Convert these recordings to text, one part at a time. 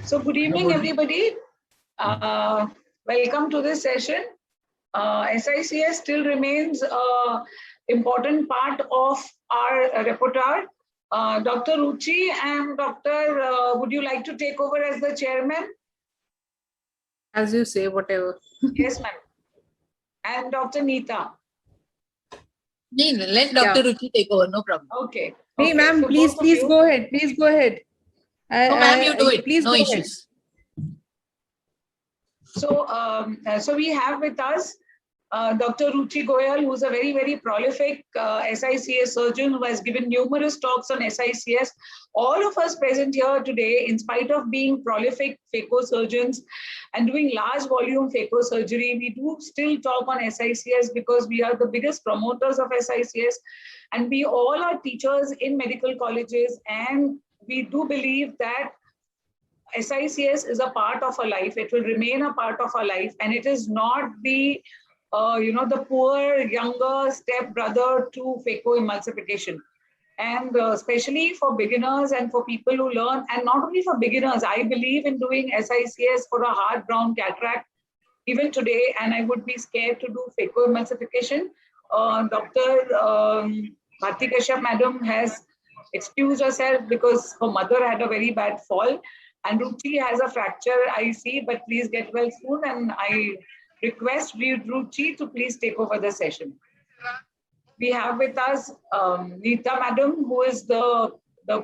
So good evening, everybody. Welcome to this session. SICS still remains an important part of our repertoire. Dr. Ruchi and Dr. Would you like to take over as the chairman? As you say, whatever. Yes, ma'am. And Dr. Neeta. Let Dr. Ruchi take over, no problem. Okay. Hey, ma'am, so please go ahead. Please go ahead. No, ma'am, you do it. Please no go issues. Ahead. So we have with us Dr. Ruchi Goyal, who's a very, very prolific SICS surgeon who has given numerous talks on SICS. All of us present here today, in spite of being prolific phaco surgeons and doing large volume phaco surgery, we do still talk on SICS because we are the biggest promoters of SICS, and we all are teachers in medical colleges, and we do believe that SICS is a part of our life. It will remain a part of our life, and it is not the the poor younger step brother to phaco emulsification. And especially for beginners and for people who learn, and not only for beginners, I believe in doing SICS for a hard brown cataract even today, and I would be scared to do phaco emulsification. Dr. Bharti Kashyap madam has excused herself because her mother had a very bad fall, and Ruchi has a fracture, I see, but please get well soon, and I request Ruchi to please take over the session. We have with us Neeta madam, who is the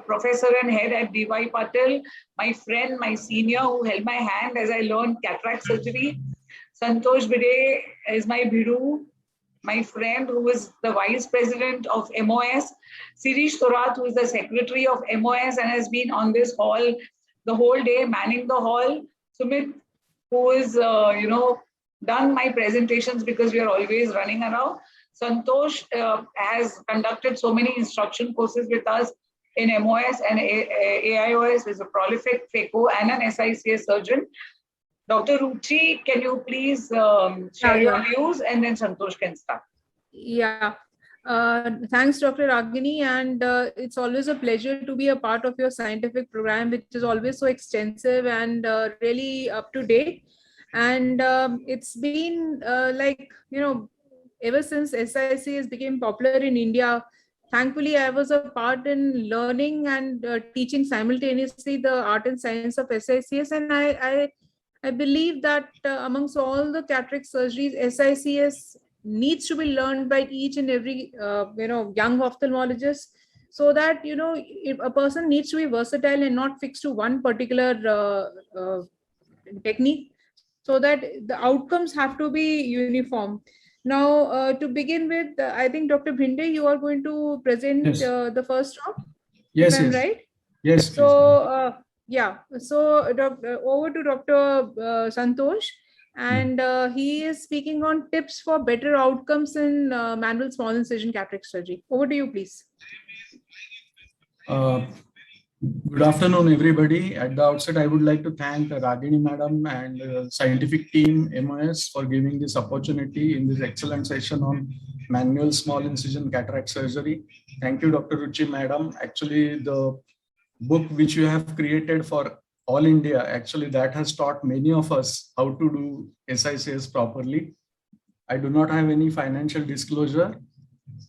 professor and head at DY Patil, my friend, my senior, who held my hand as I learned cataract surgery. Santosh Bide is my Bhiru, my friend, who is the vice president of MOS. Sirish Thorat, who is the secretary of MOS and has been on this hall the whole day, manning the hall. Sumit, who is, done my presentations because we are always running around. Santosh has conducted so many instruction courses with us in MOS and AIOS, is a prolific phaco and an SICS surgeon. Dr. Ruchi, can you please share your views, and then Santosh can start. Yeah. Thanks, Dr. Ragini, and it's always a pleasure to be a part of your scientific program, which is always so extensive and really up to date. And it's been ever since SICS became popular in India, thankfully I was a part in learning and teaching simultaneously the art and science of SICS, and I believe that amongst all the cataract surgeries, SICS needs to be learned by each and every young ophthalmologist, so that if a person needs to be versatile and not fixed to one particular technique, so that the outcomes have to be uniform. Now, to begin with, I think Dr. Bhinde, you are going to present the first talk. Yes, yes. Right? Yes. So, So, over to Dr. Santosh, and he is speaking on tips for better outcomes in manual small incision cataract surgery. Over to you, please. Good afternoon, everybody. At the outset, I would like to thank Ragini madam and scientific team MOS for giving this opportunity in this excellent session on manual small incision cataract surgery. Thank you, Dr. Ruchi madam. Actually, the book which you have created for all India, actually that has taught many of us how to do SICS properly. I do not have any financial disclosure.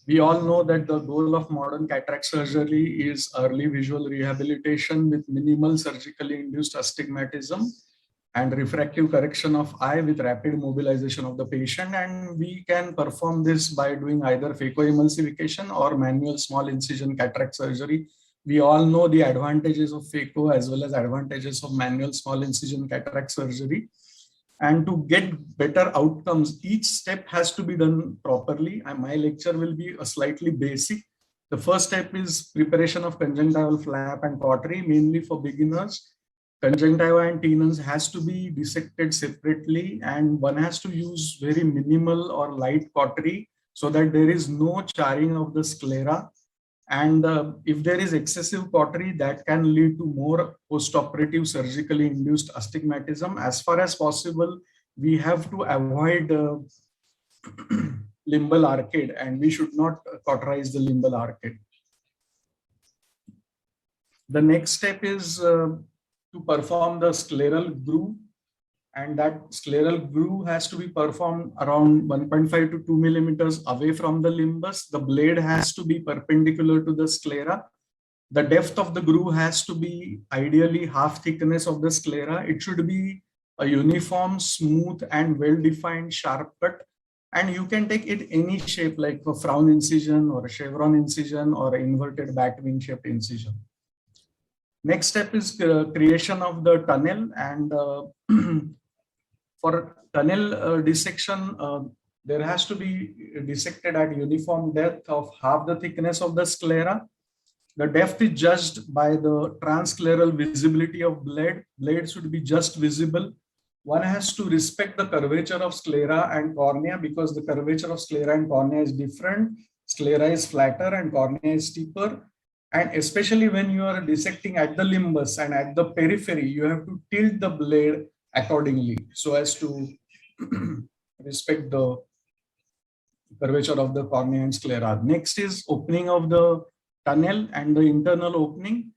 We all know that the goal of modern cataract surgery is early visual rehabilitation with minimal surgically induced astigmatism and refractive correction of eye with rapid mobilization of the patient. And we can perform this by doing either phacoemulsification or manual small incision cataract surgery. We all know the advantages of phaco as well as advantages of manual small incision cataract surgery. And to get better outcomes, each step has to be done properly. And my lecture will be a slightly basic. The first step is preparation of conjunctival flap and cautery, mainly for beginners. Conjunctiva and tenons has to be dissected separately, and one has to use very minimal or light cautery so that there is no charring of the sclera. And if there is excessive cautery, that can lead to more postoperative surgically induced astigmatism. As far as possible, we have to avoid limbal arcade, and we should not cauterize the limbal arcade. The next step is to to perform the scleral groove, and that scleral groove has to be performed around 1.5 to 2 millimeters away from the limbus. The blade has to be perpendicular to the sclera. The depth of the groove has to be ideally half thickness of the sclera. It should be a uniform, smooth, and well-defined sharp cut. And you can take it any shape, like a frown incision or a chevron incision or inverted bat wing shaped incision. Next step is creation of the tunnel, and for tunnel dissection, there has to be dissected at uniform depth of half the thickness of the sclera. The depth is judged by the transscleral visibility of blade. Blade should be just visible. One has to respect the curvature of sclera and cornea, because the curvature of sclera and cornea is different. Sclera is flatter and cornea is steeper. And especially when you are dissecting at the limbus and at the periphery, you have to tilt the blade accordingly so as to respect the curvature of the cornea and sclera. Next is opening of the tunnel and the internal opening.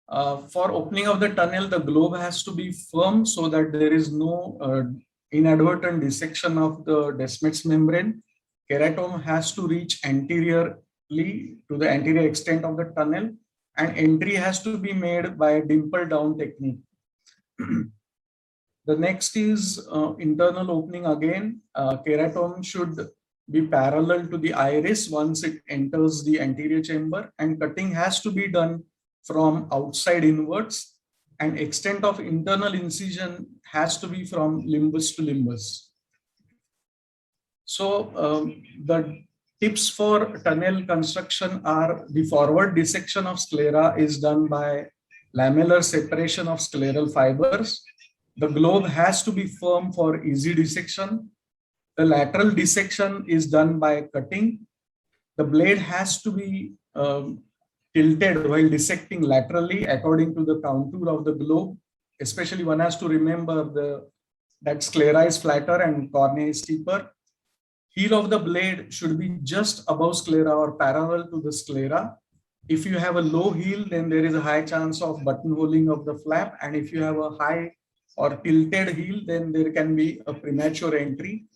For opening of the tunnel, the globe has to be firm so that there is no inadvertent dissection of the Descemet's membrane. Keratome has to reach anteriorly to the anterior extent of the tunnel, and entry has to be made by a dimple down technique. The next is internal opening again. Keratome should be parallel to the iris once it enters the anterior chamber, and cutting has to be done from outside inwards, and extent of internal incision has to be from limbus to limbus. So the tips for tunnel construction are: the forward dissection of sclera is done by lamellar separation of scleral fibers. The globe has to be firm for easy dissection. The lateral dissection is done by cutting. The blade has to be tilted while dissecting laterally according to the contour of the globe. Especially one has to remember that sclera is flatter and cornea is steeper. Heel of the blade should be just above sclera or parallel to the sclera. If you have a low heel, then there is a high chance of buttonholing of the flap. And if you have a high or tilted heel, then there can be a premature entry.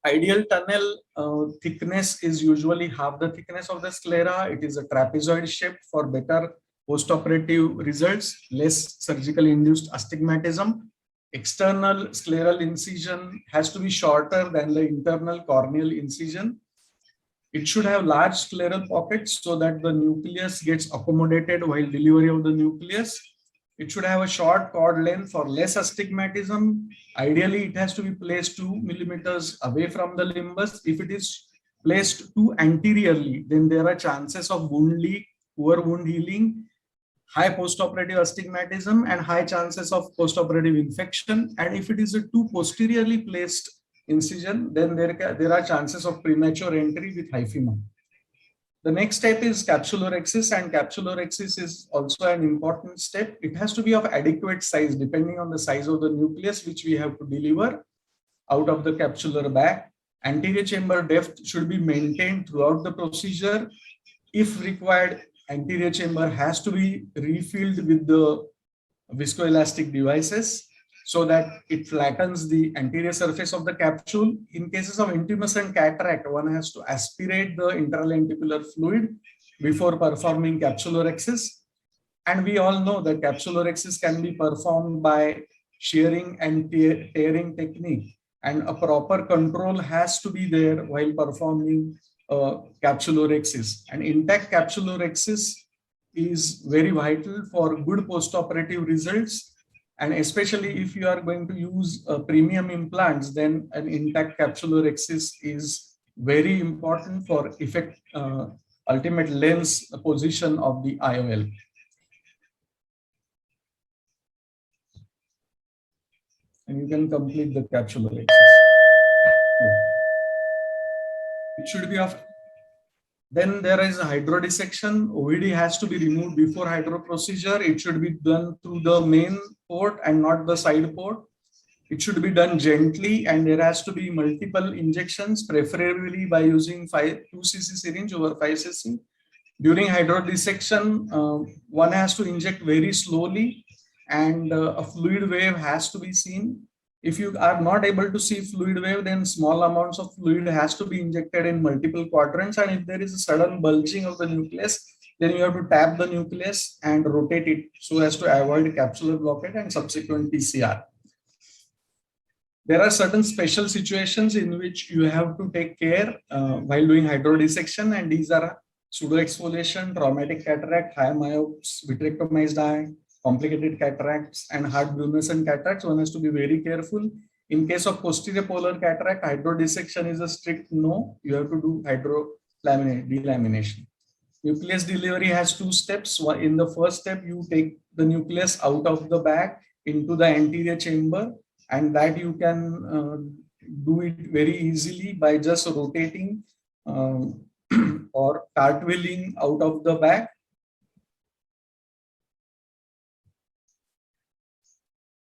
Ideal tunnel thickness is usually half the thickness of the sclera. It is a trapezoid shape for better postoperative results, less surgically induced astigmatism. External scleral incision has to be shorter than the internal corneal incision. It should have large scleral pockets so that the nucleus gets accommodated while delivery of the nucleus. It should have a short cord length for less astigmatism. Ideally, it has to be placed 2 millimeters away from the limbus. If it is placed too anteriorly, then there are chances of wound leak, poor wound healing, high postoperative astigmatism, and high chances of postoperative infection. And if it is a too posteriorly placed incision, then there are chances of premature entry with hyphema. The next step is capsulorhexis, and capsulorhexis is also an important step. It has to be of adequate size depending on the size of the nucleus which we have to deliver out of the capsular bag. Anterior chamber depth should be maintained throughout the procedure. If required, anterior chamber has to be refilled with the viscoelastic devices so that it flattens the anterior surface of the capsule. In cases of intumescent cataract, one has to aspirate the intralenticular fluid before performing capsulorhexis. And we all know that capsulorhexis can be performed by shearing and tearing technique, and a proper control has to be there while performing capsulorhexis. And intact capsulorhexis is very vital for good postoperative results. And especially if you are going to use premium implants, then an intact capsulorhexis is very important for ultimate lens position of the IOL. And you can complete the capsulorhexis. It should be of. Then there is a hydrodissection. OVD has to be removed before hydro procedure. It should be done through the main port and not the side port. It should be done gently, and there has to be multiple injections, preferably by using 2 cc syringe over 5 cc. During hydrodissection, one has to inject very slowly, and a fluid wave has to be seen. If you are not able to see fluid wave, then small amounts of fluid has to be injected in multiple quadrants. And if there is a sudden bulging of the nucleus, then you have to tap the nucleus and rotate it so as to avoid capsular blockade and subsequent PCR. There are certain special situations in which you have to take care while doing hydrodissection, and these are pseudoexfoliation, traumatic cataract, high myopes, vitrectomized eye, complicated cataracts, and hard brunescent cataracts. One has to be very careful. In case of posterior polar cataract, hydrodissection is a strict no. You have to do delamination. Nucleus delivery has two steps. In the first step, you take the nucleus out of the bag into the anterior chamber, and that you can do it very easily by just rotating or cartwheeling out of the bag.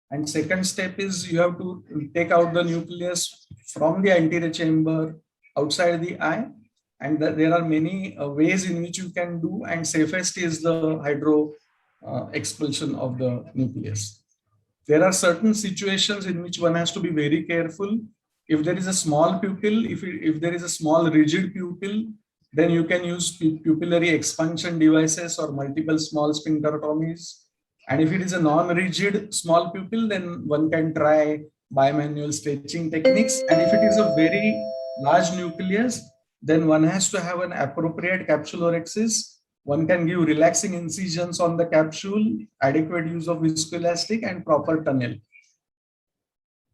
And second step is you have to take out the nucleus from the anterior chamber outside the eye. And there are many ways in which you can do, and safest is the hydro expulsion of the nucleus. There are certain situations in which one has to be very careful. If there is a small pupil, if there is a small rigid pupil, then you can use pupillary expansion devices or multiple small sphincterotomies. And if it is a non-rigid small pupil, then one can try bimanual stretching techniques. And if it is a very large nucleus, then one has to have an appropriate capsulorhexis. One can give relaxing incisions on the capsule, adequate use of viscoelastic, and proper tunnel.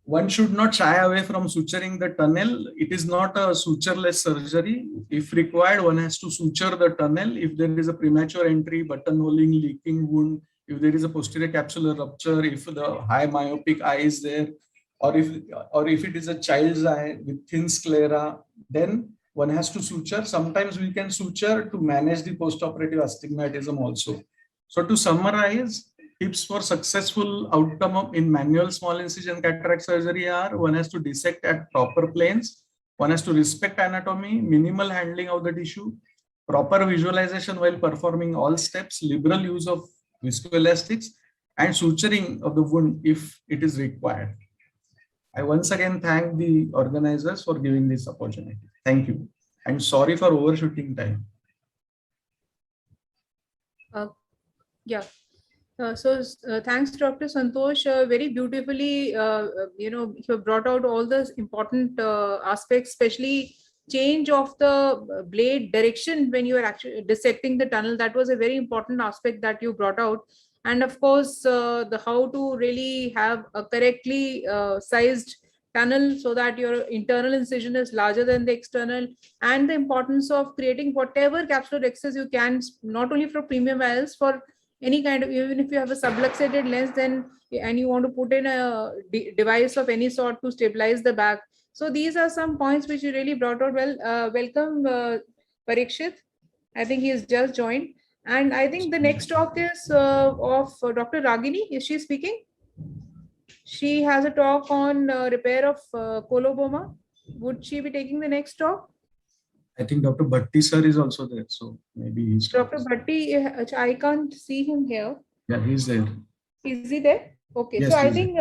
One should not shy away from suturing the tunnel. It is not a sutureless surgery. If required, one has to suture the tunnel. If there is a premature entry, buttonholing, leaking wound, if there is a posterior capsular rupture, if the high myopic eye is there, or if it is a child's eye with thin sclera, then one has to suture. Sometimes we can suture to manage the postoperative astigmatism also. So to summarize, tips for successful outcome in manual small incision cataract surgery are: one has to dissect at proper planes, one has to respect anatomy, minimal handling of the tissue, proper visualization while performing all steps, liberal use of viscoelastics, and suturing of the wound if it is required. I once again thank the organizers for giving this opportunity. Thank you. And sorry for overshooting time. Thanks, Dr. Santosh. Very beautifully, you have brought out all the important aspects, especially change of the blade direction when you are actually dissecting the tunnel. That was a very important aspect that you brought out. And of course, the how to really have a correctly sized tunnel so that your internal incision is larger than the external, and the importance of creating whatever capsulorhexis you can, not only for premium IOLs, for any kind of, even if you have a subluxated lens, then and you want to put in a device of any sort to stabilize the back. So these are some points which you really brought out well. Welcome, Parikshit. I think he has just joined. And I think the next talk is of Dr. Ragini. Is she speaking? She has a talk on repair of coloboma. Would she be taking the next talk? I think Dr. Bhatti sir is also there, so maybe he's. Dr. Bhatti, I can't see him here. Yeah, he's there. Is he there? Okay, Yes, so I think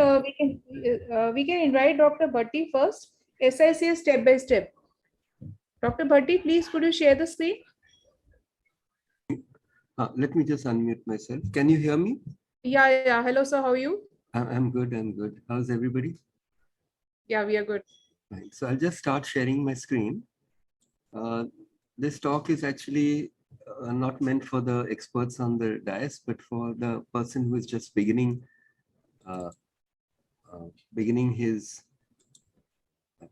we can invite Dr. Bhatti first. SICS step by step. Dr. Bhatti, please could you share the screen? Let me just unmute myself. Can you hear me? Yeah. Hello, sir. How are you? I'm good. I'm good. How's everybody? Yeah, we are good. Right. So I'll just start sharing my screen. This talk is actually not meant for the experts on the dais, but for the person who is just beginning his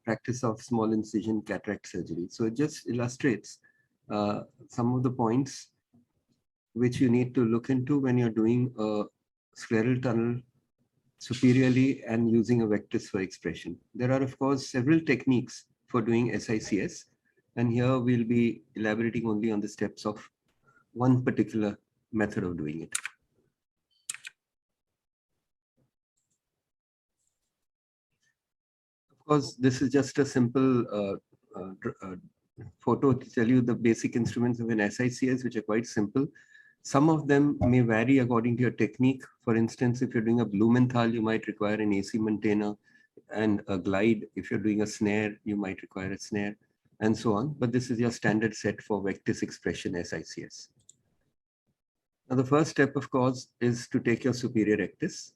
practice of small incision cataract surgery. So it just illustrates some of the points which you need to look into when you're doing a scleral tunnel superiorly and using a vectors for expression. There are, of course, several techniques for doing SICS, and here we'll be elaborating only on the steps of one particular method of doing it. Of course, this is just a simple photo to tell you the basic instruments of an SICS, which are quite simple. Some of them may vary according to your technique. For instance, if you're doing a Blumenthal, you might require an AC maintainer, and a glide. If you're doing a snare, you might require a snare, and so on. But this is your standard set for Vectis expression SICS. Now, the first step, of course, is to take your superior rectus.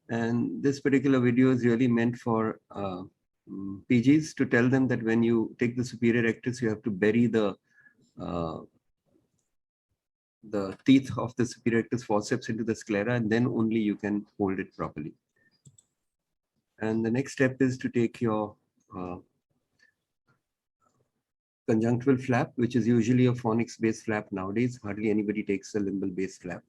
And this particular video is really meant for PGs, to tell them that when you take the superior rectus, you have to bury the teeth of the superior rectus forceps into the sclera, and then only you can hold it properly. And the next step is to take your conjunctival flap, which is usually a Fornix-based flap nowadays. Hardly anybody takes a limbal-based flap.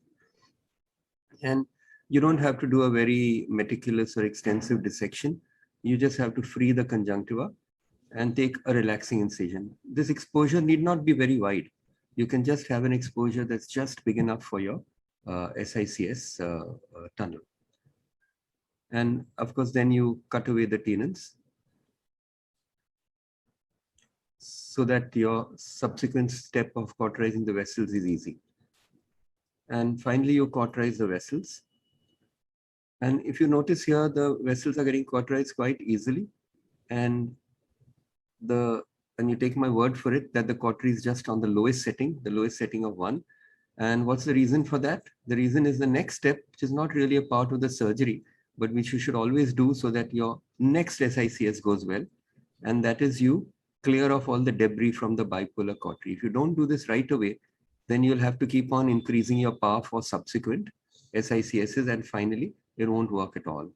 And you don't have to do a very meticulous or extensive dissection. You just have to free the conjunctiva and take a relaxing incision. This exposure need not be very wide. You can just have an exposure that's just big enough for your SICS tunnel. And of course, then you cut away the tenons so that your subsequent step of cauterizing the vessels is easy. And finally, you cauterize the vessels. And if you notice here, the vessels are getting cauterized quite easily. And you take my word for it that the cautery is just on the lowest setting of 1. And what's the reason for that? The reason is the next step, which is not really a part of the surgery, but which you should always do so that your next SICS goes well. And that is you clear off all the debris from the bipolar cautery. If you don't do this right away, then you'll have to keep on increasing your power for subsequent SICSs, and finally, it won't work at all.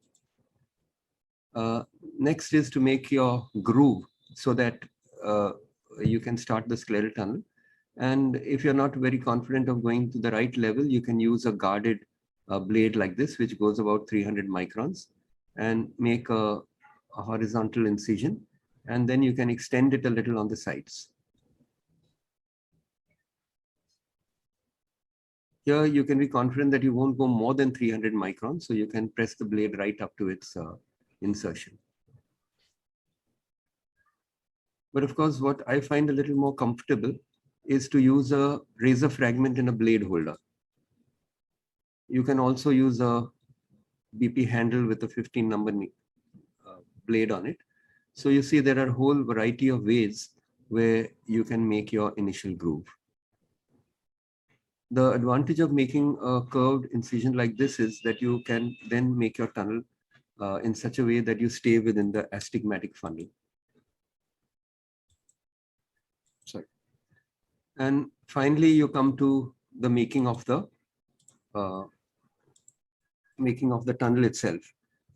Next is to make your groove so that you can start the scleral tunnel. And if you're not very confident of going to the right level, you can use a guarded blade like this, which goes about 300 microns, and make a horizontal incision. And then you can extend it a little on the sides. Here you can be confident that you won't go more than 300 microns, so you can press the blade right up to its insertion. But of course, what I find a little more comfortable is to use a razor fragment in a blade holder. You can also use a BP handle with a 15 number blade on it. So you see there are a whole variety of ways where you can make your initial groove. The advantage of making a curved incision like this is that you can then make your tunnel in such a way that you stay within the astigmatic funnel. Sorry. And finally, you come to the making of the tunnel itself.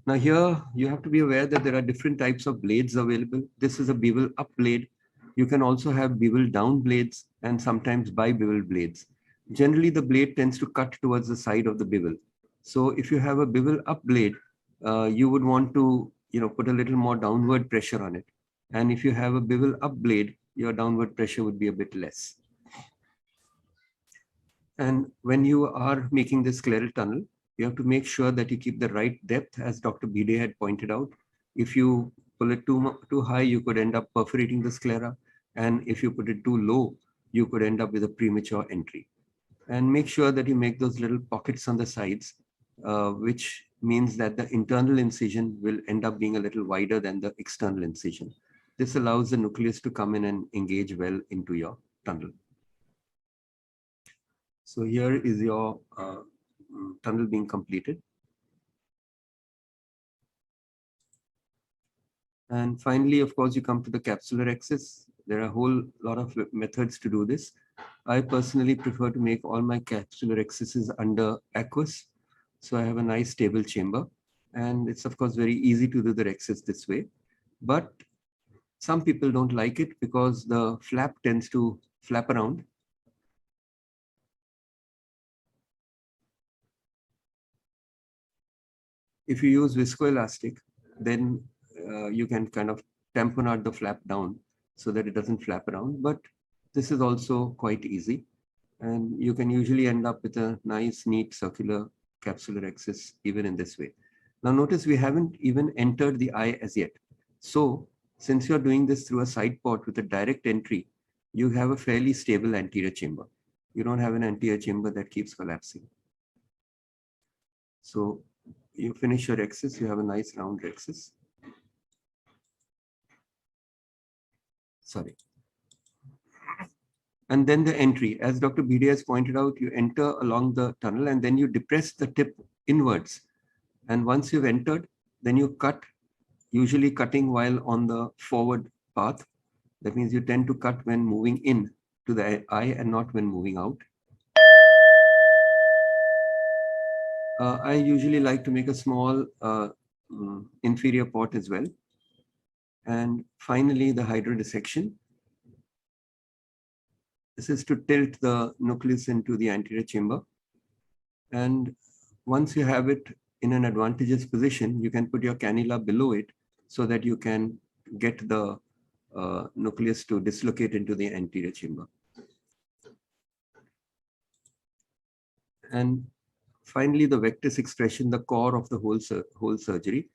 Now here, you have to be aware that there are different types of blades available. This is a bevel up blade. You can also have bevel down blades and sometimes bi-bevel blades. Generally, the blade tends to cut towards the side of the bevel. So if you have a bevel up blade, you would want to put a little more downward pressure on it. And if you have a bevel up blade, your downward pressure would be a bit less. And when you are making this scleral tunnel, you have to make sure that you keep the right depth, as Dr. Bide had pointed out. If you pull it too high, you could end up perforating the sclera. And if you put it too low, you could end up with a premature entry. And make sure that you make those little pockets on the sides, which means that the internal incision will end up being a little wider than the external incision. This allows the nucleus to come in and engage well into your tunnel. So here is your tunnel being completed. And finally, of course, you come to the capsular axis. There are a whole lot of methods to do this. I personally prefer to make all my capsular excises under aqueous. So I have a nice stable chamber. And it's, of course, very easy to do the rexis this way. But some people don't like it because the flap tends to flap around. If you use viscoelastic, then you can kind of tamponade the flap down so that it doesn't flap around. But this is also quite easy. And you can usually end up with a nice, neat circular capsular axis even in this way. Now notice we haven't even entered the eye as yet. So since you're doing this through a side port with a direct entry, you have a fairly stable anterior chamber. you don't have an anterior chamber that keeps collapsing. So you finish your rhexis, you have a nice round rhexis. Sorry. And then the entry, as Dr. Bhide has pointed out, you enter along the tunnel and then you depress the tip inwards. And once you've entered, then you cut, usually cutting while on the forward path. That means you tend to cut when moving in to the eye and not when moving out. I usually like to make a small inferior port as well. And finally, the hydrodissection. This is to tilt the nucleus into the anterior chamber. And once you have it in an advantageous position, you can put your cannula below it so that you can get the nucleus to dislocate into the anterior chamber. And finally, the vectis expression, the core of the whole surgery.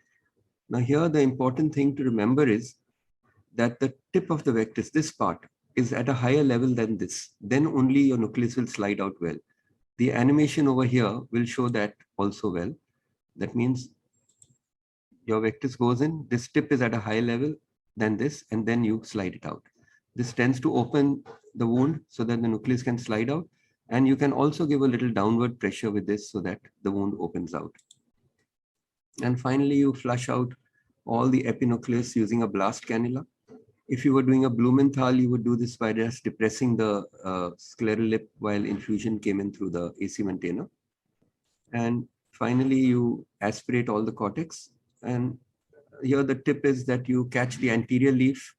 Now here, the important thing to remember is that the tip of the vectis, this part, is at a higher level than this. Then only your nucleus will slide out well. The animation over here will show that also well. That means your vectis goes in, this tip is at a higher level than this, and then you slide it out. This tends to open the wound so that the nucleus can slide out. And you can also give a little downward pressure with this so that the wound opens out. And finally, you flush out all the epinucleus using a blast cannula. If you were doing a Blumenthal, you would do this by just depressing the scleral lip while infusion came in through the AC maintainer. And finally, you aspirate all the cortex. And here the tip is that you catch the anterior leaf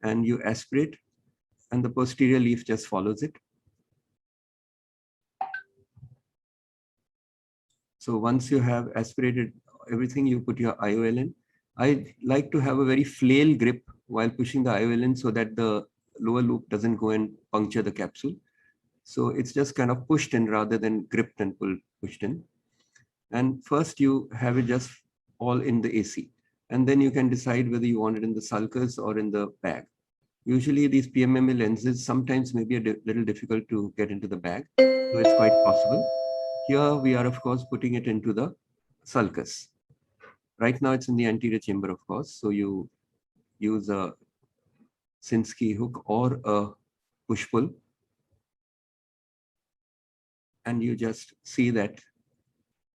and you aspirate, and the posterior leaf just follows it. So once you have aspirated everything, you put your IOL in. I like to have a very flail grip while pushing the IOL in so that the lower loop doesn't go and puncture the capsule. So it's just kind of pushed in rather than gripped and pushed in. And first you have it just all in the AC. And then you can decide whether you want it in the sulcus or in the bag. Usually these PMMA lenses sometimes may be a little difficult to get into the bag. So it's quite possible. Here we are, of course, putting it into the sulcus. Right now it's in the anterior chamber, of course. So you use a Sinskey hook or a push-pull. And you just see that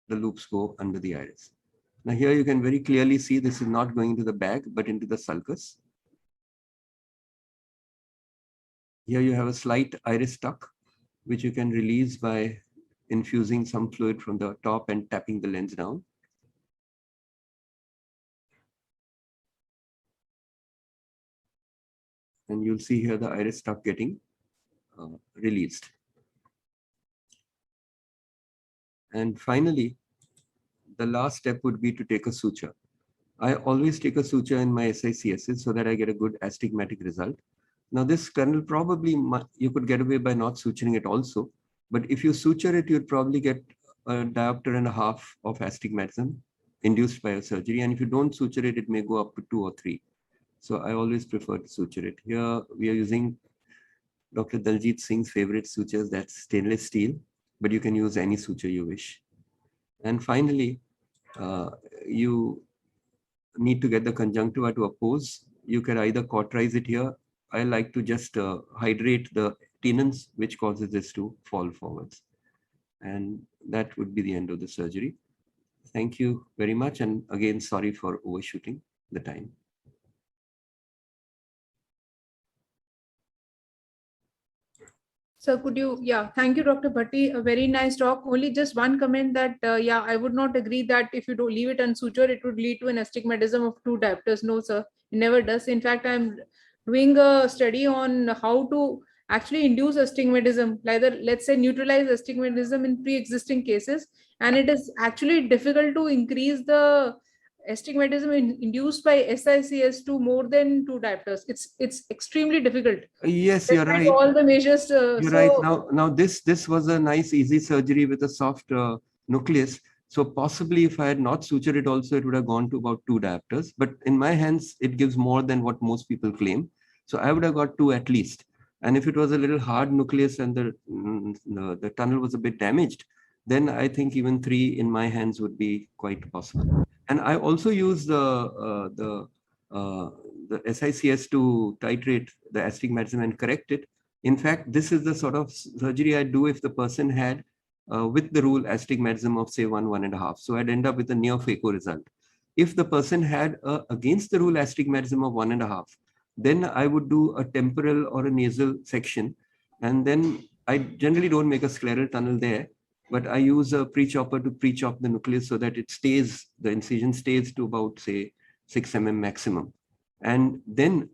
the loops go under the iris. Now here you can very clearly see this is not going into the bag, but into the sulcus. Here you have a slight iris tuck, which you can release by infusing some fluid from the top and tapping the lens down. And you'll see here the iris tuck getting released. And finally, the last step would be to take a suture. I always take a suture in my SICSs so that I get a good astigmatic result. Now this kernel probably you could get away by not suturing it also. But if you suture it, you'd probably get a diopter and a half of astigmatism induced by a surgery. And if you don't suture it, it may go up to 2 or 3. So I always prefer to suture it. Here we are using Dr. Daljit Singh's favorite sutures, that's stainless steel, but you can use any suture you wish. And finally, you need to get the conjunctiva to oppose. You can either cauterize it here. I like to just hydrate the tenons, which causes this to fall forwards. And that would be the end of the surgery. Thank you very much. And again, sorry for overshooting the time. So could you, thank you, Dr. Bhatti. A very nice talk. Only just one comment that, I would not agree that if you don't leave it unsutured, it would lead to an astigmatism of 2 diopters. No, sir, it never does. In fact, I'm doing a study on how to actually induce astigmatism, either let's say neutralize astigmatism in pre-existing cases. And it is actually difficult to increase the astigmatism induced by SICS to more than 2 diopters. It's extremely difficult. Yes, you're right. All the measures. You're right. Now this was a nice easy surgery with a soft nucleus. So possibly if I had not sutured it also, it would have gone to about 2 diopters. But in my hands, it gives more than what most people claim. So I would have got 2 at least. And if it was a little hard nucleus and the tunnel was a bit damaged, then I think even 3 in my hands would be quite possible. And I also use the SICS to titrate the astigmatism and correct it. In fact, this is the sort of surgery I do if the person had with the rule astigmatism of say 1.5. So I'd end up with a near phaco result. If the person had against the rule astigmatism of 1.5, then I would do a temporal or a nasal section. And then I generally don't make a scleral tunnel there, but I use a pre-chopper to pre-chop the nucleus so that it stays, the incision stays to about say 6 mm maximum. And then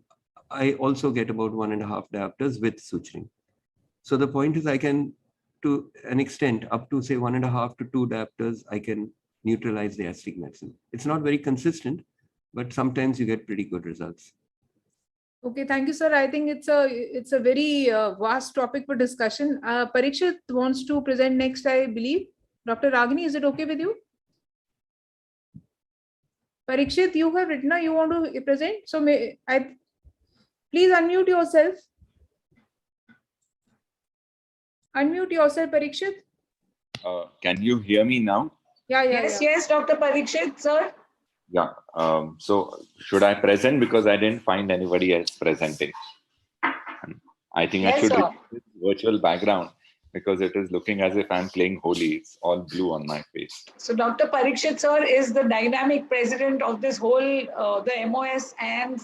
I also get about 1.5 diopters with suturing. So the point is I can, to an extent, up to say 1.5 to 2 diopters, I can neutralize the astigmatism. It's not very consistent, but sometimes you get pretty good results. Okay, thank you, sir. I think it's a very vast topic for discussion. Parikshit wants to present next, I believe. Dr. Ragini, is it okay with you? Parikshit, you have written, you want to present? So please unmute yourself. Unmute yourself, Parikshit. Can you hear me now? Yes, Dr. Parikshit, sir. Yeah. So should I present, because I didn't find anybody else presenting? I think Yes, I should sir. remove this virtual background because it is looking as if I'm playing Holi. It's all blue on my face. So Dr. Parikshit, sir, is the dynamic president of this whole, the MOS and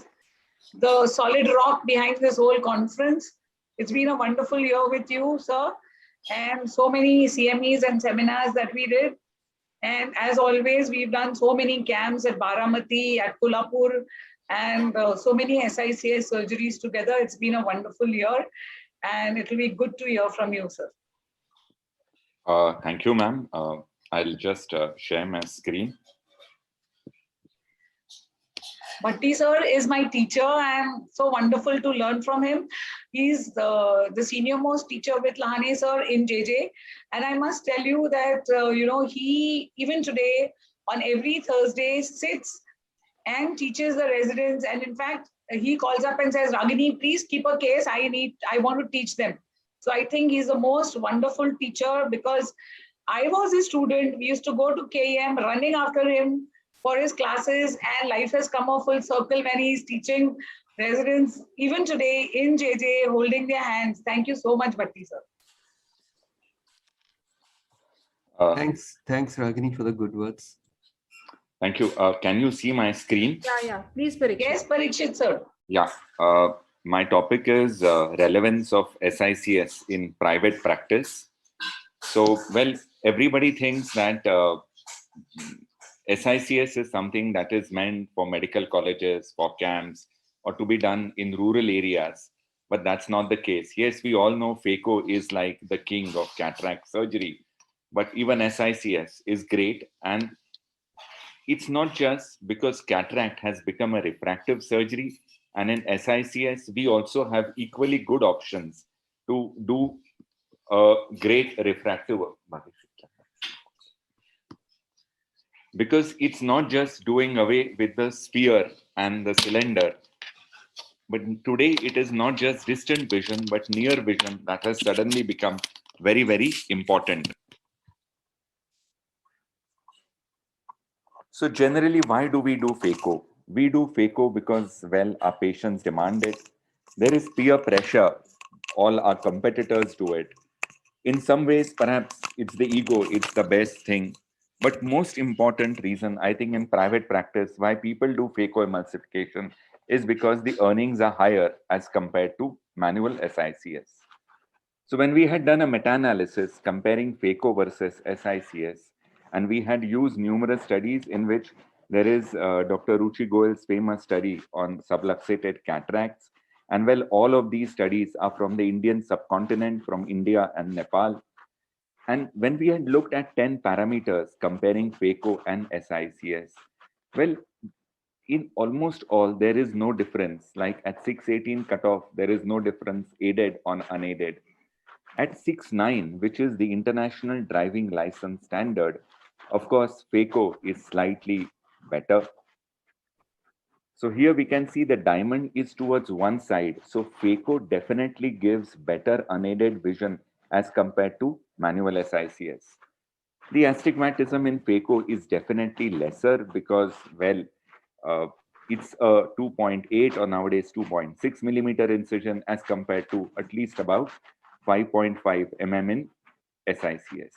the solid rock behind this whole conference. It's been a wonderful year with you, sir, and so many CMEs and seminars that we did. And as always, we've done so many camps at Baramati, at Kolhapur, and so many SICS surgeries together. It's been a wonderful year, and it will be good to hear from you, sir. Thank you, ma'am. I'll just share my screen. Bhatti sir is my teacher, and so wonderful to learn from him. He's the senior most teacher with Lahane sir in JJ. And I must tell you that, he, even today, on every Thursday, sits and teaches the residents. And in fact, he calls up and says, Ragini, please keep a case. I want to teach them. So I think he's the most wonderful teacher, because I was a student. We used to go to KEM running after him for his classes, and life has come a full circle when he's teaching residents, even today in JJ, holding their hands. Thank you so much, Bhatti sir. Thanks, Ragini, for the good words. Thank you. Can you see my screen? Yeah. Please, Parikshit. Yes, Parikshit sir. Yeah. My topic is relevance of SICS in private practice. So, well, everybody thinks that SICS is something that is meant for medical colleges, for camps, or to be done in rural areas. But that's not the case. Yes, we all know phaco is like the king of cataract surgery, but even SICS is great. And it's not just because cataract has become a refractive surgery, and in SICS, we also have equally good options to do a great refractive work. Because it's not just doing away with the sphere and the cylinder, but today it is not just distant vision, but near vision that has suddenly become very, very important. So generally, why do we do phaco? We do phaco because, well, our patients demand it. There is peer pressure. All our competitors do it. In some ways, perhaps it's the ego, it's the best thing. But most important reason, I think, in private practice, why people do phacoemulsification is because the earnings are higher as compared to manual SICS. So when we had done a meta-analysis comparing phaco versus SICS, and we had used numerous studies in which there is Dr. Ruchi Goyal's famous study on subluxated cataracts. And well, all of these studies are from the Indian subcontinent, from India and Nepal. And when we had looked at 10 parameters comparing phaco and SICS, well, in almost all, there is no difference. Like at 618 cutoff, there is no difference aided or unaided. At 6.9, which is the international driving license standard, of course, phaco is slightly better. So here we can see the diamond is towards one side. So phaco definitely gives better unaided vision as compared to manual SICS. The astigmatism in phaco is definitely lesser because, well, it's a 2.8 or nowadays 2.6 millimeter incision as compared to at least about 5.5 mm in SICS.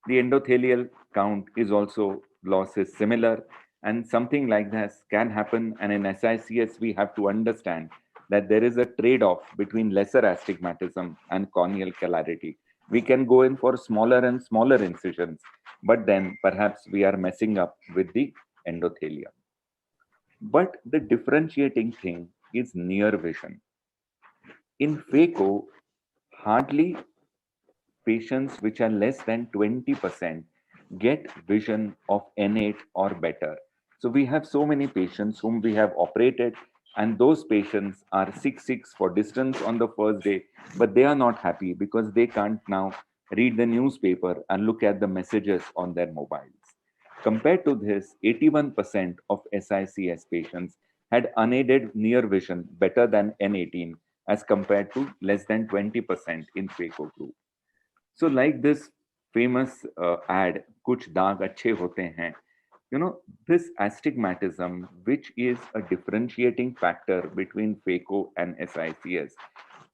The endothelial count is also loss is similar, and something like this can happen. And in SICS, we have to understand that there is a trade-off between lesser astigmatism and corneal clarity. We can go in for smaller and smaller incisions, but then perhaps we are messing up with the endothelia. But the differentiating thing is near vision. In phaco, hardly patients which are less than 20% get vision of N8 or better. So we have so many patients whom we have operated, and those patients are 6/6 for distance on the first day, but they are not happy because they can't now read the newspaper and look at the messages on their mobiles. Compared to this, 81% of SICS patients had unaided near vision better than N18 as compared to less than 20% in phaco group. So like this famous ad, Kuch Daag Achhe Hote Hain, this astigmatism, which is a differentiating factor between phaco and SICS,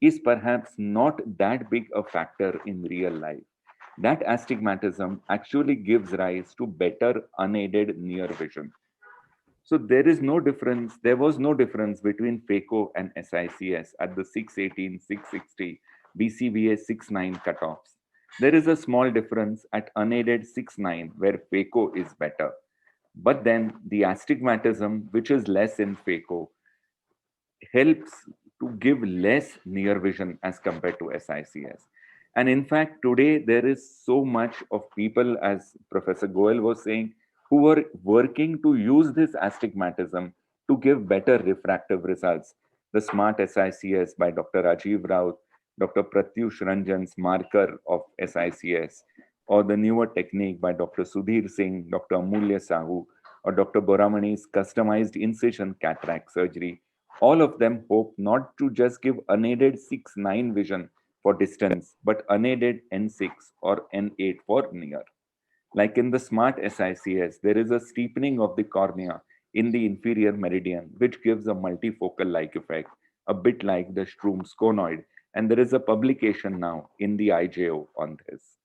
is perhaps not that big a factor in real life. That astigmatism actually gives rise to better unaided near vision. So there is no difference. There was no difference between phaco and SICS at the 618, 660, BCVA 69 cutoffs. There is a small difference at unaided 6.9 where phaco is better. But then the astigmatism, which is less in phaco, helps to give less near vision as compared to SICS. And in fact, today there is so much of people, as Professor Goel was saying, who are working to use this astigmatism to give better refractive results. The SMART SICS by Dr. Rajiv Raut, Dr. Pratyush Ranjan's marker of SICS, or the newer technique by Dr. Sudhir Singh, Dr. Amulya Sahu, or Dr. Boramani's customized incision cataract surgery. All of them hope not to just give unaided 6/9 vision for distance, but unaided N6 or N8 for near. Like in the SMART SICS, there is a steepening of the cornea in the inferior meridian, which gives a multifocal-like effect, a bit like the Sturm's conoid. And there is a publication now in the IJO on this.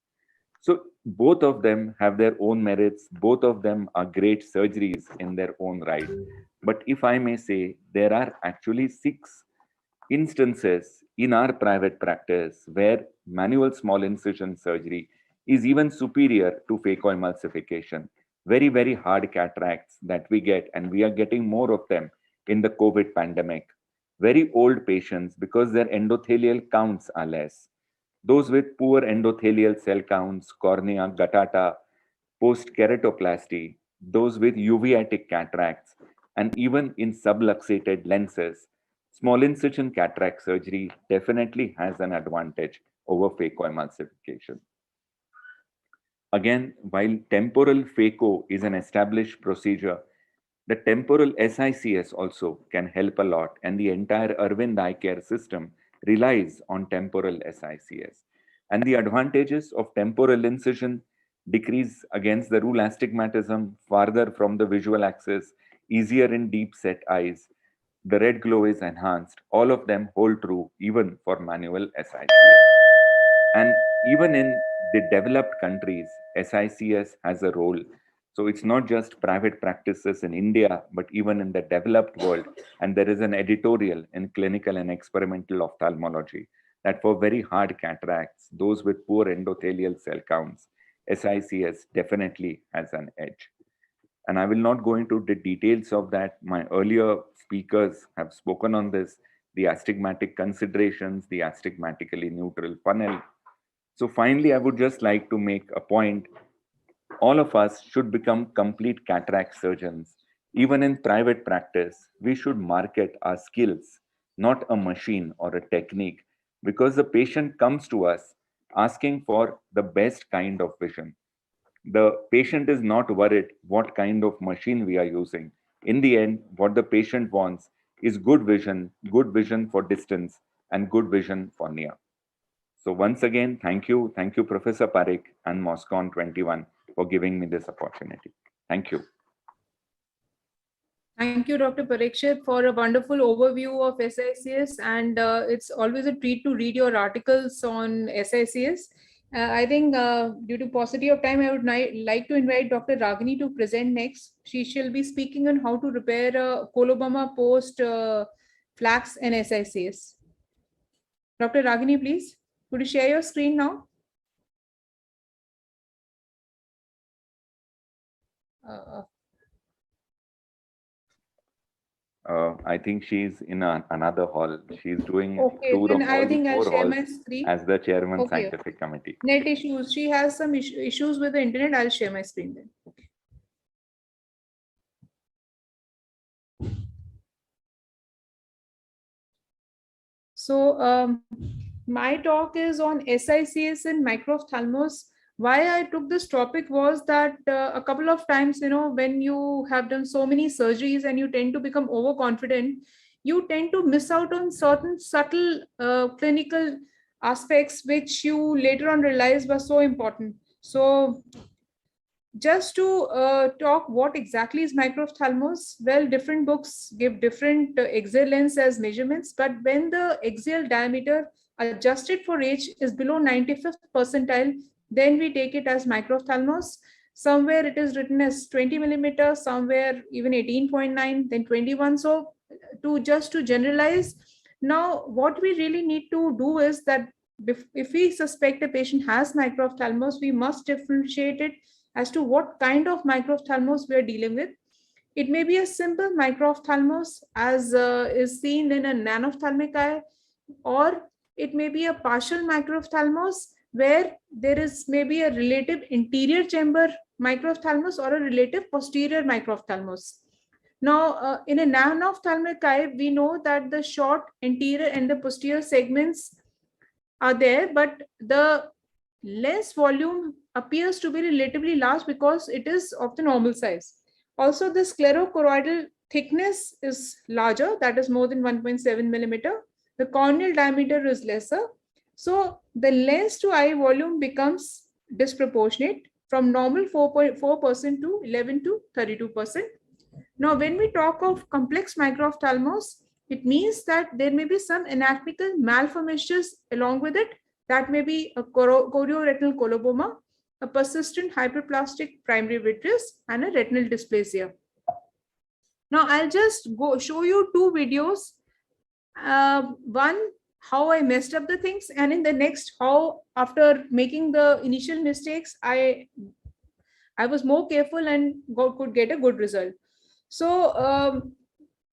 So both of them have their own merits. Both of them are great surgeries in their own right. But if I may say, there are actually 6 instances in our private practice where manual small incision surgery is even superior to phacoemulsification. Very, very hard cataracts that we get, and we are getting more of them in the COVID pandemic. Very old patients because their endothelial counts are less. Those with poor endothelial cell counts, cornea, guttata, post-keratoplasty, those with uveitic cataracts, and even in subluxated lenses, small incision cataract surgery definitely has an advantage over phacoemulsification. Again, while temporal phaco is an established procedure, the temporal SICS also can help a lot, and the entire Arvind Eye Care system relies on temporal SICS. And the advantages of temporal incision: decrease against the rule astigmatism, farther from the visual axis, easier in deep set eyes, the red glow is enhanced. All of them hold true even for manual SICS. And even in the developed countries, SICS has a role. So it's not just private practices in India, but even in the developed world. And there is an editorial in Clinical and Experimental Ophthalmology that for very hard cataracts, those with poor endothelial cell counts, SICS definitely has an edge. And I will not go into the details of that. My earlier speakers have spoken on this, the astigmatic considerations, the astigmatically neutral funnel. So finally, I would just like to make a point. All of us should become complete cataract surgeons. Even in private practice, we should market our skills, not a machine or a technique, because the patient comes to us asking for the best kind of vision. The patient is not worried what kind of machine we are using. In the end, what the patient wants is good vision for distance and good vision for near. So once again, thank you, Professor Parekh and MOSCON 21 for giving me this opportunity. Thank you. Thank you, Dr. Parikshit, for a wonderful overview of SICS, and it's always a treat to read your articles on SICS. I think due to paucity of time, I would like to invite Dr. Ragini to present next. She shall be speaking on how to repair a coloboma post flax and SICS. Dr. Ragini, please, could you share your screen now? I think she's in another hall. She's doing Okay, tour then of I all think the I'll 4 share halls my screen. as the chairman Okay. scientific committee. Net issues. She has some issues with the internet. I'll share my screen then. So my talk is on SICS and microphthalmos. Why I took this topic was that a couple of times, when you have done so many surgeries and you tend to become overconfident, you tend to miss out on certain subtle clinical aspects which you later on realize were so important. So just to talk what exactly is microphthalmos, well, different books give different axial lengths as measurements, but when the axial diameter adjusted for age is below 95th percentile, then we take it as microphthalmos. Somewhere it is written as 20 millimeters, somewhere even 18.9, then 21. So to generalize, now what we really need to do is that if we suspect a patient has microphthalmos, we must differentiate it as to what kind of microphthalmos we are dealing with. It may be a simple microphthalmos as is seen in a nanophthalmic eye, or it may be a partial microphthalmos where there is maybe a relative anterior chamber microphthalmos or a relative posterior microphthalmos. Now, in a nanophthalmic eye, we know that the short anterior and the posterior segments are there, but the lens volume appears to be relatively large because it is of the normal size. Also, the sclerochoroidal thickness is larger, that is more than 1.7 millimeter. The corneal diameter is lesser. So the lens to eye volume becomes disproportionate from normal 4.4% to 11 to 32%. Now, when we talk of complex microphthalmos, it means that there may be some anatomical malformations along with it. That may be a chorioretinal coloboma, a persistent hyperplastic primary vitreous, and a retinal dysplasia. Now, I'll just show you 2 videos. One, how I messed up the things, and in the next, how after making the initial mistakes, I was more careful and could get a good result. So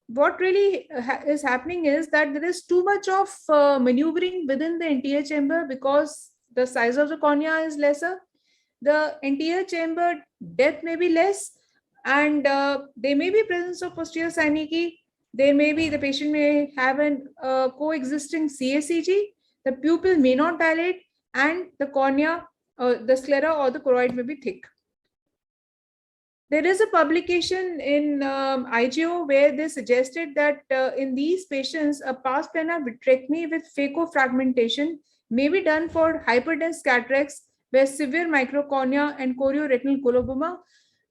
what really is happening is that there is too much of maneuvering within the anterior chamber because the size of the cornea is lesser. The anterior chamber depth may be less, and there may be presence of posterior synecdoche. There may be the patient may have an coexisting CACG. The pupil may not dilate, and the cornea, the sclera or the choroid may be thick. There is a publication in IGO where they suggested that in these patients, a pars plana vitrectomy with phacofragmentation may be done for hyperdense cataracts where severe microcornea and chorioretinal coloboma.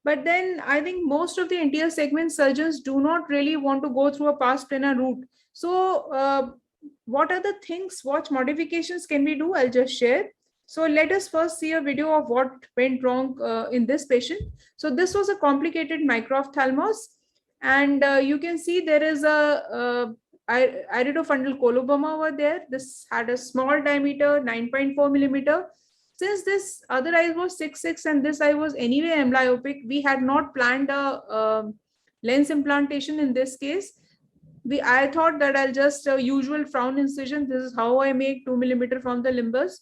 But then I think most of the anterior segment surgeons do not really want to go through a pars plana route. So what are the things, what modifications can we do? I'll just share. So let us first see a video of what went wrong in this patient. So this was a complicated microphthalmos, and you can see there is a iridofundal coloboma over there. This had a small diameter, 9.4 millimeter. Since this other eye was 6.6 and this eye was anyway amblyopic, we had not planned a lens implantation in this case. I thought that I'll just usual frown incision. This is how I make 2 millimeter from the limbus.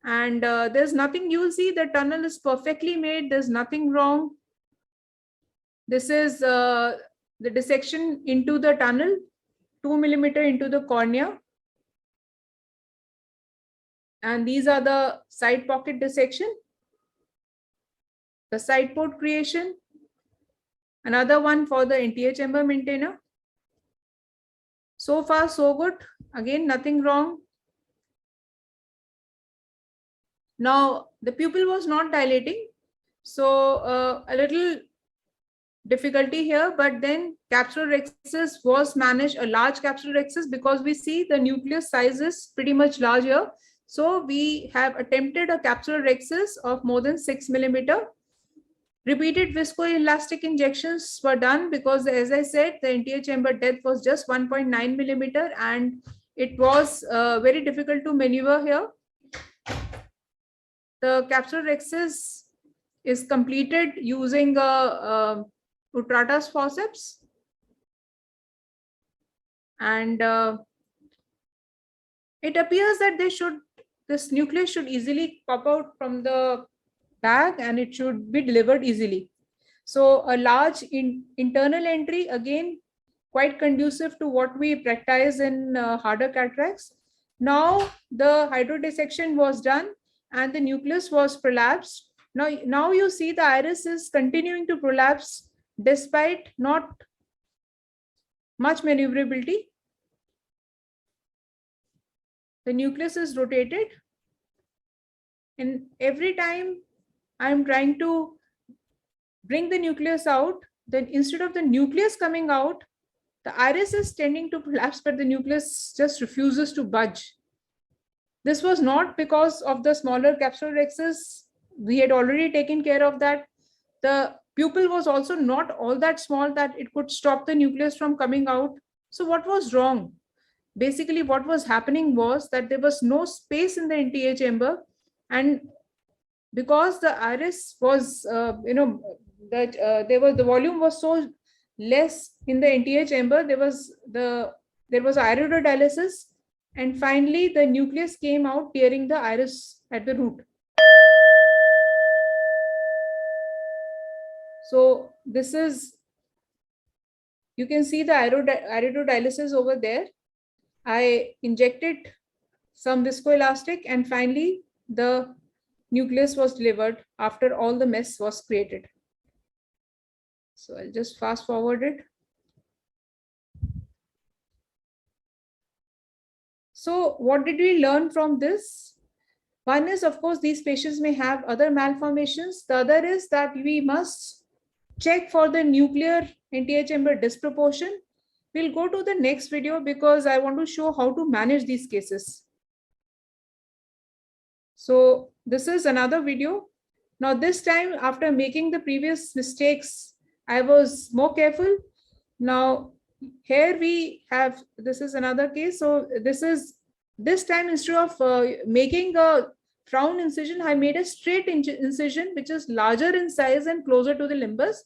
And there's nothing, you'll see the tunnel is perfectly made. There's nothing wrong. This is the dissection into the tunnel, 2 millimeter into the cornea. And these are the side pocket dissection, the side port creation. Another one for the NTA chamber maintainer. So far, so good. Again, nothing wrong. Now, the pupil was not dilating. So a little difficulty here, but then capsulorhexis was managed, a large capsulorhexis, because we see the nucleus size is pretty much large here. So we have attempted a capsulorhexis of more than 6 millimeter. Repeated viscoelastic injections were done because, as I said, the NTA chamber depth was just 1.9 millimeter and it was very difficult to maneuver here. The capsulorhexis is completed using a Utratas forceps, and it appears that this nucleus should easily pop out from the bag and it should be delivered easily. So a large internal entry, again, quite conducive to what we practice in harder cataracts. Now the hydrodissection was done and the nucleus was prolapsed. Now you see the iris is continuing to prolapse despite not much maneuverability. The nucleus is rotated, and every time I'm trying to bring the nucleus out, then instead of the nucleus coming out, the iris is tending to prolapse, but the nucleus just refuses to budge. This was not because of the smaller capsulorhexis. We had already taken care of that. The pupil was also not all that small that it could stop the nucleus from coming out. So what was wrong? Basically, what was happening was that there was no space in the NTA chamber, and because the iris was, the volume was so less in the NTA chamber, there was iridodialysis, and finally the nucleus came out, tearing the iris at the root. So this is, you can see the iridodialysis over there. I injected some viscoelastic and finally the nucleus was delivered after all the mess was created. So I'll just fast forward it. So what did we learn from this? One is, of course, these patients may have other malformations. The other is that we must check for the nuclear NTA chamber disproportion. We'll go to the next video because I want to show how to manage these cases. So this is another video. Now this time, after making the previous mistakes, I was more careful. Now here we have, this is another case. So this time, instead of making a frown incision, I made a straight incision, which is larger in size and closer to the limbus.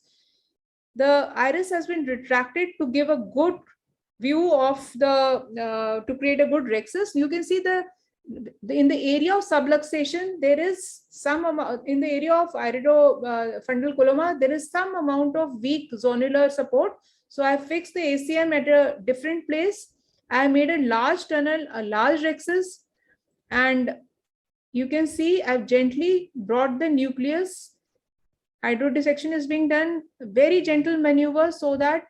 The iris has been retracted to give a good view of the, to create a good rhexis. You can see in the area of subluxation, there is some amount, in the area of iridofundal coloma, there is some amount of weak zonular support. So I fixed the ACM at a different place. I made a large tunnel, a large rhexis, and you can see I've gently brought the nucleus. Hydrodissection is being done, very gentle maneuver so that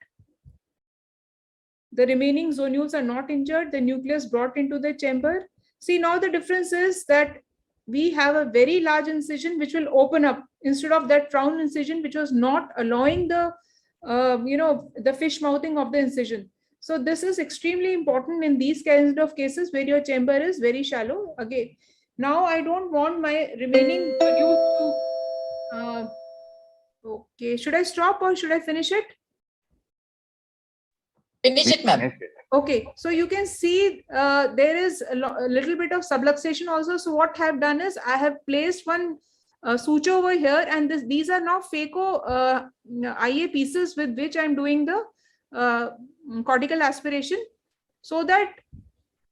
the remaining zonules are not injured, the nucleus brought into the chamber. See, now the difference is that we have a very large incision which will open up instead of that frown incision, which was not allowing the, the fish mouthing of the incision. So this is extremely important in these kinds of cases where your chamber is very shallow. Again, now I don't want my remaining nodule to, okay, should I stop or should I finish it? Finish it, ma'am. Okay, so you can see there is a little bit of subluxation also. So what I have done is I have placed one suture over here, and these are now phaco IA pieces with which I'm doing the cortical aspiration, so that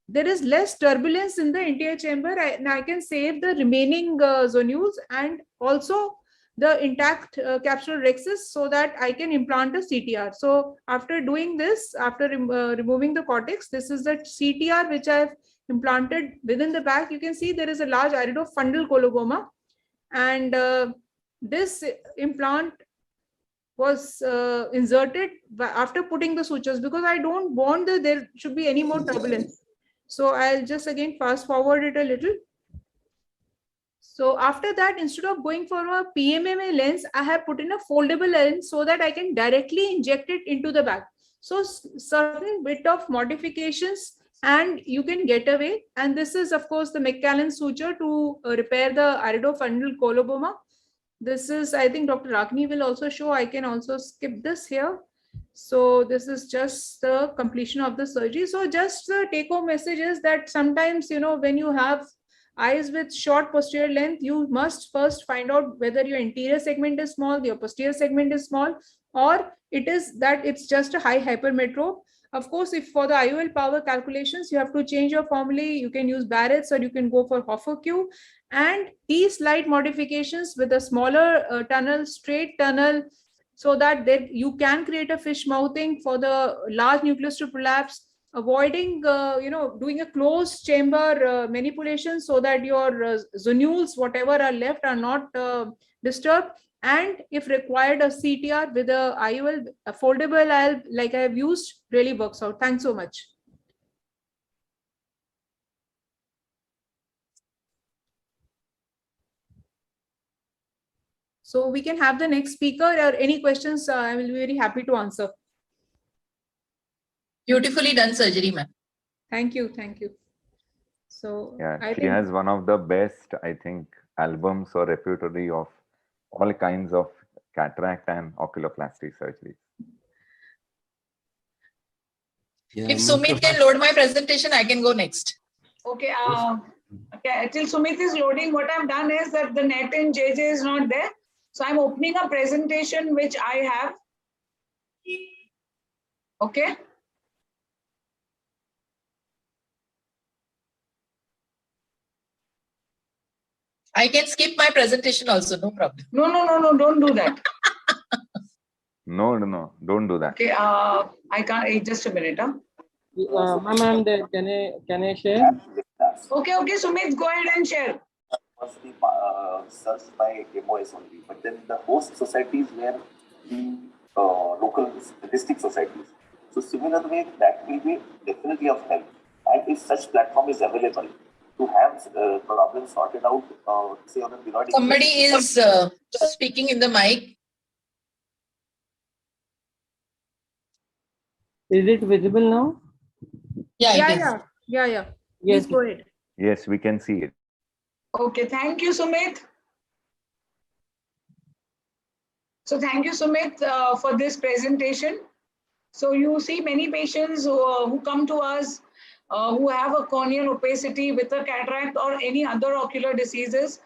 there is less turbulence in the NTA chamber, and I can save the remaining zonules and also the intact capsulorhexis, so that I can implant a CTR. So after doing this, after removing the cortex, this is the CTR which I've implanted within the back. You can see there is a large iridofundal coloboma, and this implant was inserted after putting the sutures, because I don't want that there should be any more turbulence. So I'll just again fast forward it a little. So after that, instead of going for a PMMA lens, I have put in a foldable lens so that I can directly inject it into the bag. So certain bit of modifications and you can get away. And this is of course the McCallan suture to repair the iridofungal coloboma. This is, I think Dr. Ragini will also show. I can also skip this here. So this is just the completion of the surgery. So just the take home message is that sometimes, you know, when you have eyes with short posterior length, you must first find out whether your anterior segment is small, your posterior segment is small, or it is that it's just a high hypermetropes. Of course, if for the IOL power calculations, you have to change your formulae, you can use Barrett's or you can go for Hoffer-Q. And these slight modifications with a smaller tunnel, straight tunnel, so that you can create a fish mouthing for the large nucleus to prolapse, avoiding, doing a closed chamber manipulation so that your zonules, whatever are left, are not disturbed. And if required, a CTR with a IOL, a foldable IOL like I have used, really works out. Thanks so much. So we can have the next speaker, or any questions, I will be very happy to answer. Beautifully done surgery, ma'am. Thank you. Thank you. So yeah, she has one of the best, I think, albums or repertory of all kinds of cataract and oculoplasty surgery. Yeah, If Sumit can load my presentation, I can go next. Okay, okay, till Sumit is loading, what I've done is that the net in JJ is not there. So I'm opening a presentation which I have. Okay. I can skip my presentation also, no problem. No, don't do that. No, don't do that. Okay, I can't, just a minute. Huh? Ma'am, can I share? Okay, Sumit, go ahead and share. Mostly served by MOS only, but then the host societies were the local district societies. So similar way, that will be definitely of help. And if such platform is available to have problems sorted out, say on a periodic. Somebody is speaking in the mic. Is it visible now? Yeah, it is. Yeah. Yes. Please go ahead. Yes, we can see it. Okay, thank you, Sumit. So thank you, Sumit, for this presentation. So you see many patients who come to us who have a corneal opacity with a cataract or any other ocular diseases.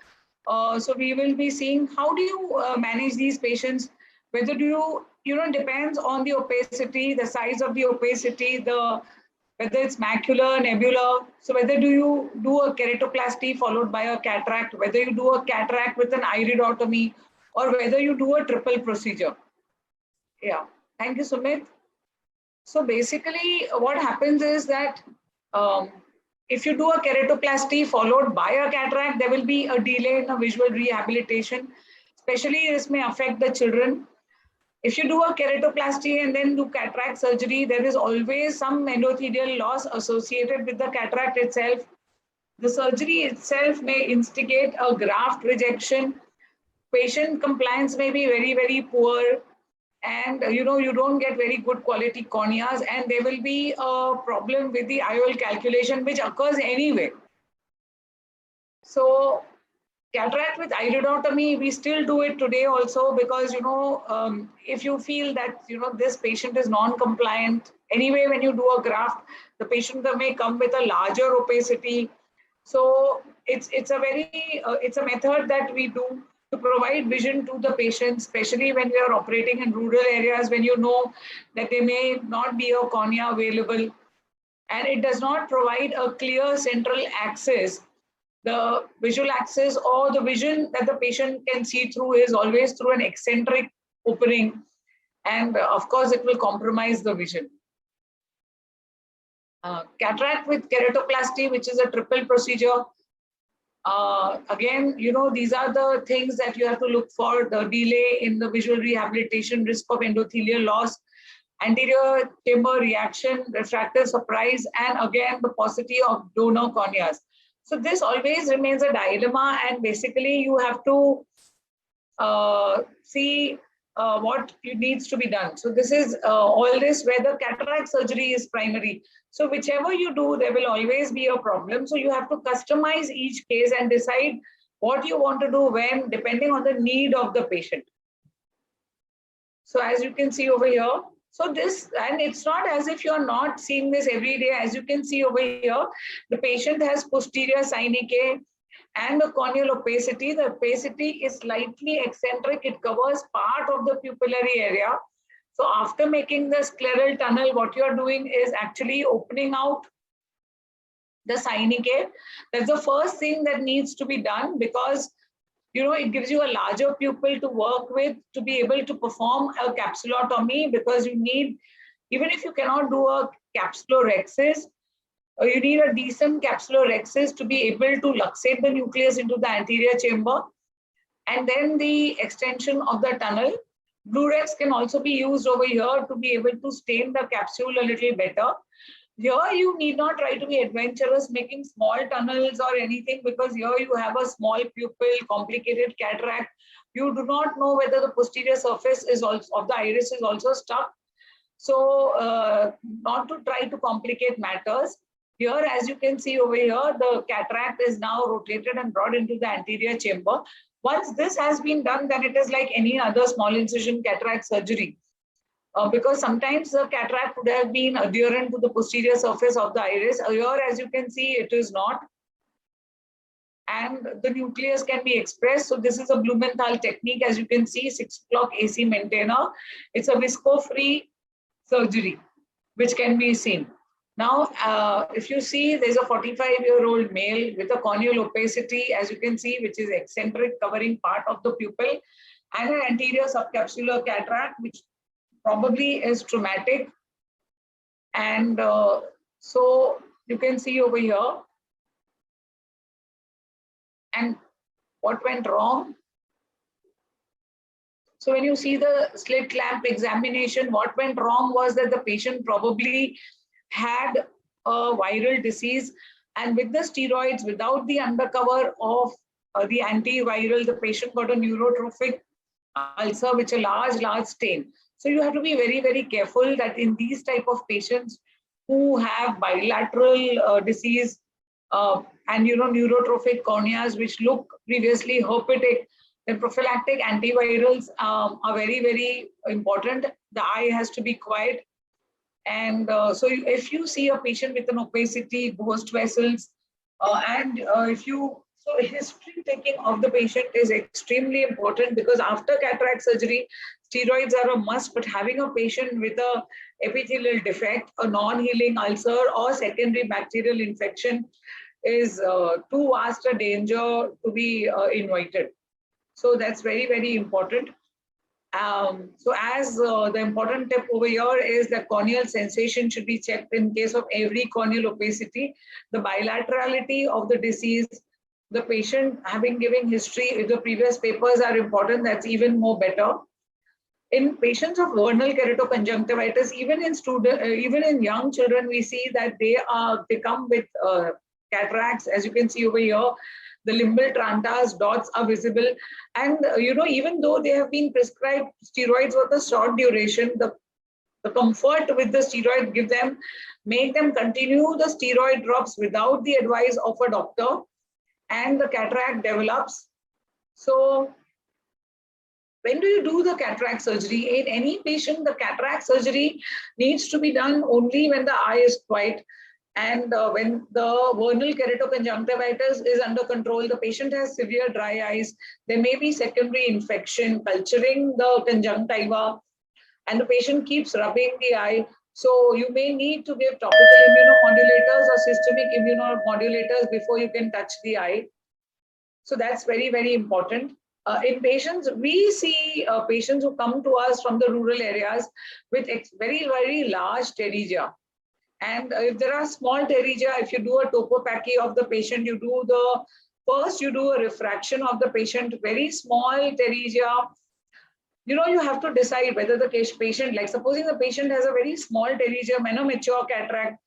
So we will be seeing how do you manage these patients, whether do you, depends on the opacity, the size of the opacity, whether it's macular, nebular. So whether do you do a keratoplasty followed by a cataract, whether you do a cataract with an iridotomy, or whether you do a triple procedure. Yeah, thank you, Sumit. So basically what happens is that if you do a keratoplasty followed by a cataract, there will be a delay in the visual rehabilitation. Especially this may affect the children. If you do a keratoplasty and then do cataract surgery, there is always some endothelial loss associated with the cataract itself. The surgery itself may instigate a graft rejection. Patient compliance may be very, very poor. And you don't get very good quality corneas, and there will be a problem with the IOL calculation, which occurs anyway. So cataract with iridotomy, we still do it today also because, if you feel that, this patient is non-compliant, anyway, when you do a graft, the patient may come with a larger opacity. So it's a method that we do to provide vision to the patient, especially when we are operating in rural areas, when you know that there may not be a cornea available, and it does not provide a clear central axis. The visual axis or the vision that the patient can see through is always through an eccentric opening, and of course it will compromise the vision. Cataract with keratoplasty, which is a triple procedure. Again, these are the things that you have to look for: the delay in the visual rehabilitation, risk of endothelial loss, anterior chamber reaction, refractive surprise, and again, the paucity of donor corneas. So this always remains a dilemma, and basically you have to see what needs to be done. So this is all this where the cataract surgery is primary. So whichever you do, there will always be a problem. So you have to customize each case and decide what you want to do when, depending on the need of the patient. So as you can see over here, so this, and it's not as if you're not seeing this every day. As you can see over here, the patient has posterior synechiae and the corneal opacity. The opacity is slightly eccentric. It covers part of the pupillary area. So after making the scleral tunnel, what you're doing is actually opening out the synechiae. That's the first thing that needs to be done, because it gives you a larger pupil to work with to be able to perform a capsulotomy, because you need, even if you cannot do a capsulorhexis, you need a decent capsulorhexis to be able to luxate the nucleus into the anterior chamber, and then the extension of the tunnel. Blurex can also be used over here to be able to stain the capsule a little better. Here you need not try to be adventurous making small tunnels or anything, because here you have a small pupil, complicated cataract. You do not know whether the posterior surface is also of the iris is also stuck. So not to try to complicate matters. Here, as you can see over here, the cataract is now rotated and brought into the anterior chamber. Once this has been done, then it is like any other small incision cataract surgery. Because sometimes the cataract would have been adherent to the posterior surface of the iris. Here, as you can see, it is not. And the nucleus can be expressed. So this is a Blumenthal technique. As you can see, 6 o'clock AC maintainer. It's a visco-free surgery, which can be seen. Now, if you see, there's a 45-year-old male with a corneal opacity, as you can see, which is eccentric, covering part of the pupil, and an anterior subcapsular cataract, which probably is traumatic. And so you can see over here. And what went wrong? So when you see the slit lamp examination, what went wrong was that the patient probably had a viral disease, and with the steroids, without the undercover of the antiviral, the patient got a neurotrophic ulcer, which is a large stain. So you have to be very, very careful that in these type of patients who have bilateral disease and neurotrophic corneas, which look previously herpetic, then prophylactic antivirals are very, very important. The eye has to be quiet. And so if you see a patient with an opacity, ghost vessels, so history taking of the patient is extremely important, because after cataract surgery, steroids are a must, but having a patient with a epithelial defect, a non-healing ulcer, or secondary bacterial infection is too vast a danger to be invited. So that's very, very important. So as the important tip over here is that corneal sensation should be checked in case of every corneal opacity. The bilaterality of the disease, the patient having given history, if the previous papers are important, that's even more better. In patients of vernal keratoconjunctivitis, even in young children, we see that they come with cataracts. As you can see over here, the limbal trantas dots are visible, and even though they have been prescribed steroids for the short duration, the comfort with the steroid make them continue the steroid drops without the advice of a doctor, and the cataract develops. So when do you do the cataract surgery? In any patient, the cataract surgery needs to be done only when the eye is quiet. And when the vernal keratoconjunctivitis is under control, the patient has severe dry eyes, there may be secondary infection, culturing the conjunctiva, and the patient keeps rubbing the eye. So you may need to give topical immunomodulators or systemic immunomodulators before you can touch the eye. So that's very, very important. In patients, we see patients who come to us from the rural areas with very, very large pterygia. And if there are small pterygia, if you do a topopachy of the patient, you do the First, you do a refraction of the patient, very small pterygia. You know, you have to decide whether the patient, like supposing the patient has a very small pterygium and a mature cataract,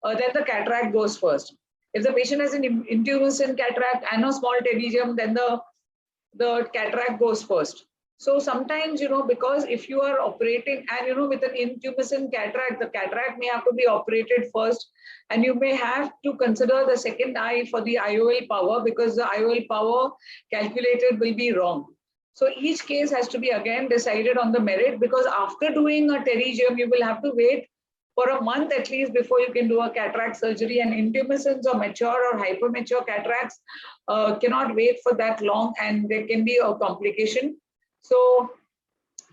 then the cataract goes first. If the patient has an intumescent cataract and a small pterygium, then the cataract goes first. So sometimes, you know, because if you are operating and, you know, with an intumescent cataract, the cataract may have to be operated first, and you may have to consider the second eye for the IOL power, because the IOL power calculated will be wrong. So each case has to be again decided on the merit, because after doing a pterygium, you will have to wait for a month at least before you can do a cataract surgery, and intumescence or mature or hypermature cataracts cannot wait for that long, and there can be a complication. So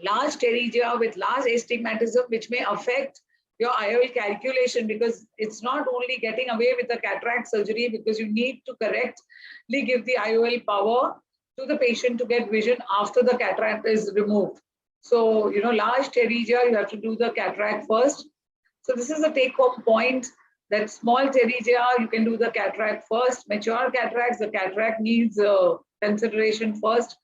large pterygia with large astigmatism, which may affect your IOL calculation, because it's not only getting away with the cataract surgery, because you need to correctly give the IOL power to the patient to get vision after the cataract is removed. So, you know, large pterygia, you have to do the cataract first. So this is a take-home point, that small pterygia, you can do the cataract first. Mature cataracts, the cataract needs consideration first.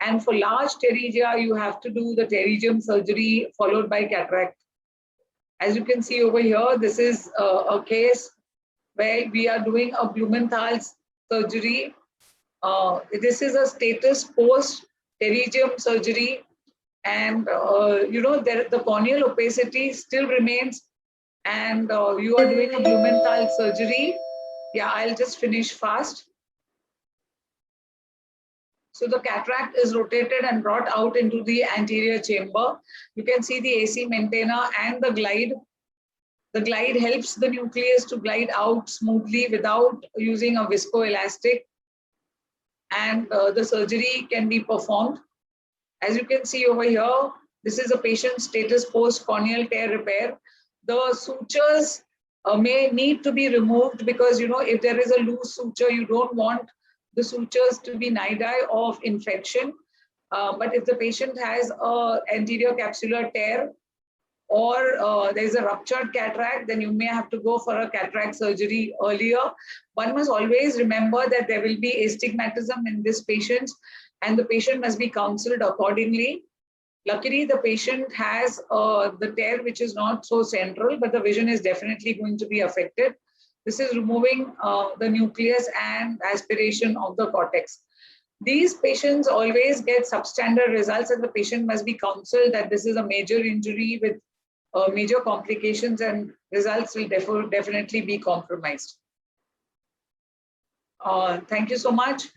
And for large pterygia, you have to do the pterygium surgery followed by cataract. As you can see over here, this is a case where we are doing a Blumenthal's surgery. This is a status post pterygium surgery, and you know, the corneal opacity still remains, and you are doing a Blumenthal surgery. Yeah, I'll just finish fast. So the cataract is rotated and brought out into the anterior chamber. You can see the AC maintainer and the glide. The glide helps the nucleus to glide out smoothly without using a viscoelastic, and the surgery can be performed. As you can see over here, this is a patient status post corneal tear repair. The sutures may need to be removed, because, you know, if there is a loose suture, you don't want the sutures to be nidi of infection. But if the patient has an anterior capsular tear, or there's a ruptured cataract, then you may have to go for a cataract surgery earlier. One must always remember that there will be astigmatism in this patient, and the patient must be counseled accordingly. Luckily, the patient has the tear which is not so central, but the vision is definitely going to be affected. This is removing the nucleus and aspiration of the cortex. These patients always get substandard results, and the patient must be counseled that this is a major injury with major complications, and results will definitely be compromised. Thank you so much.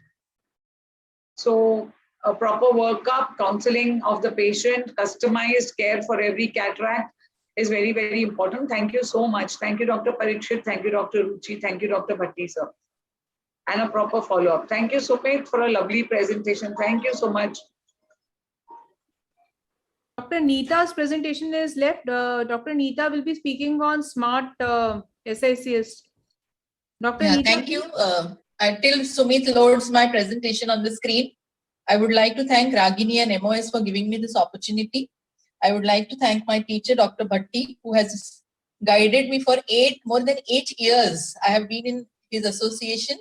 So a proper workup, counseling of the patient, customized care for every cataract is very, very important. Thank you so much. Thank you, Dr. Parikshit. Thank you, Dr. Ruchi. Thank you, Dr. Bhatti, sir. And a proper follow-up. Thank you, Sumit, for a lovely presentation. Thank you so much. Dr. Neeta's presentation is left. Dr. Neeta will be speaking on smart SICS. Dr. Yeah, Neeta, thank you. Until Sumit loads my presentation on the screen, I would like to thank Ragini and MOS for giving me this opportunity. I would like to thank my teacher, Dr. Bhatti, who has guided me for more than 8 years. I have been in his association,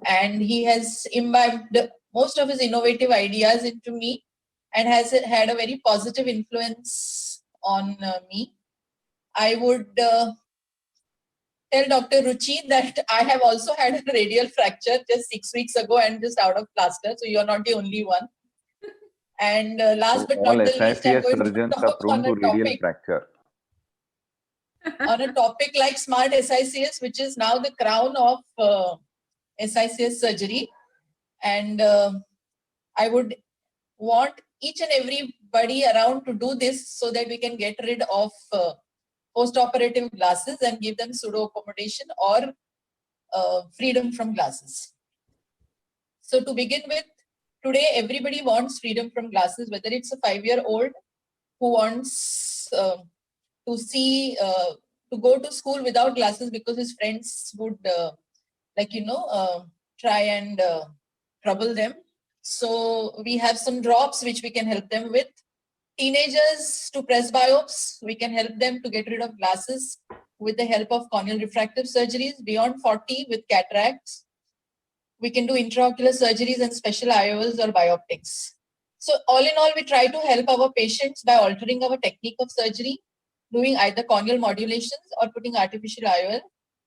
and he has imbibed most of his innovative ideas into me, and has had a very positive influence on me. I would tell Dr. Ruchi that I have also had a radial fracture just 6 weeks ago and just out of plaster. So you're not the only one. And last but not the least, I'm going to talk on a topic fracture. on a topic like smart SICS, which is now the crown of SICS surgery. And I would want each and everybody around to do this so that we can get rid of post-operative glasses and give them pseudo-accommodation or freedom from glasses. So to begin with, today everybody wants freedom from glasses, whether it's a 5-year-old who wants to go to school without glasses because his friends would try and trouble them. So we have some drops which we can help them with. Teenagers to presbyopes, we can help them to get rid of glasses with the help of corneal refractive surgeries. Beyond 40 with cataracts. We can do intraocular surgeries and special IOLs or bioptics. So all in all, we try to help our patients by altering our technique of surgery, doing either corneal modulations or putting artificial IOL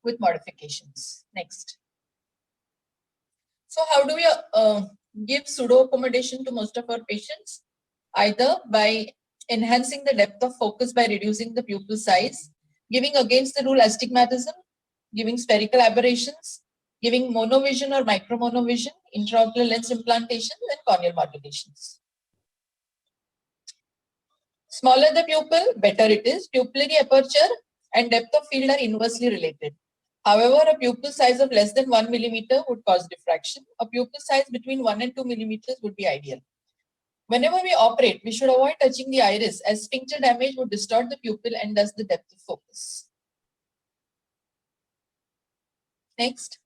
with modifications. Next. So how do we give pseudo accommodation to most of our patients? Either by enhancing the depth of focus by reducing the pupil size, giving against the rule astigmatism, giving spherical aberrations, giving monovision or micromonovision, intraocular lens implantations, and corneal modulations. Smaller the pupil, better it is. Pupillary aperture and depth of field are inversely related. However, a pupil size of less than 1 millimeter would cause diffraction. A pupil size between 1 and 2 millimeters would be ideal. Whenever we operate, we should avoid touching the iris as sphincter damage would distort the pupil and thus the depth of focus. Next.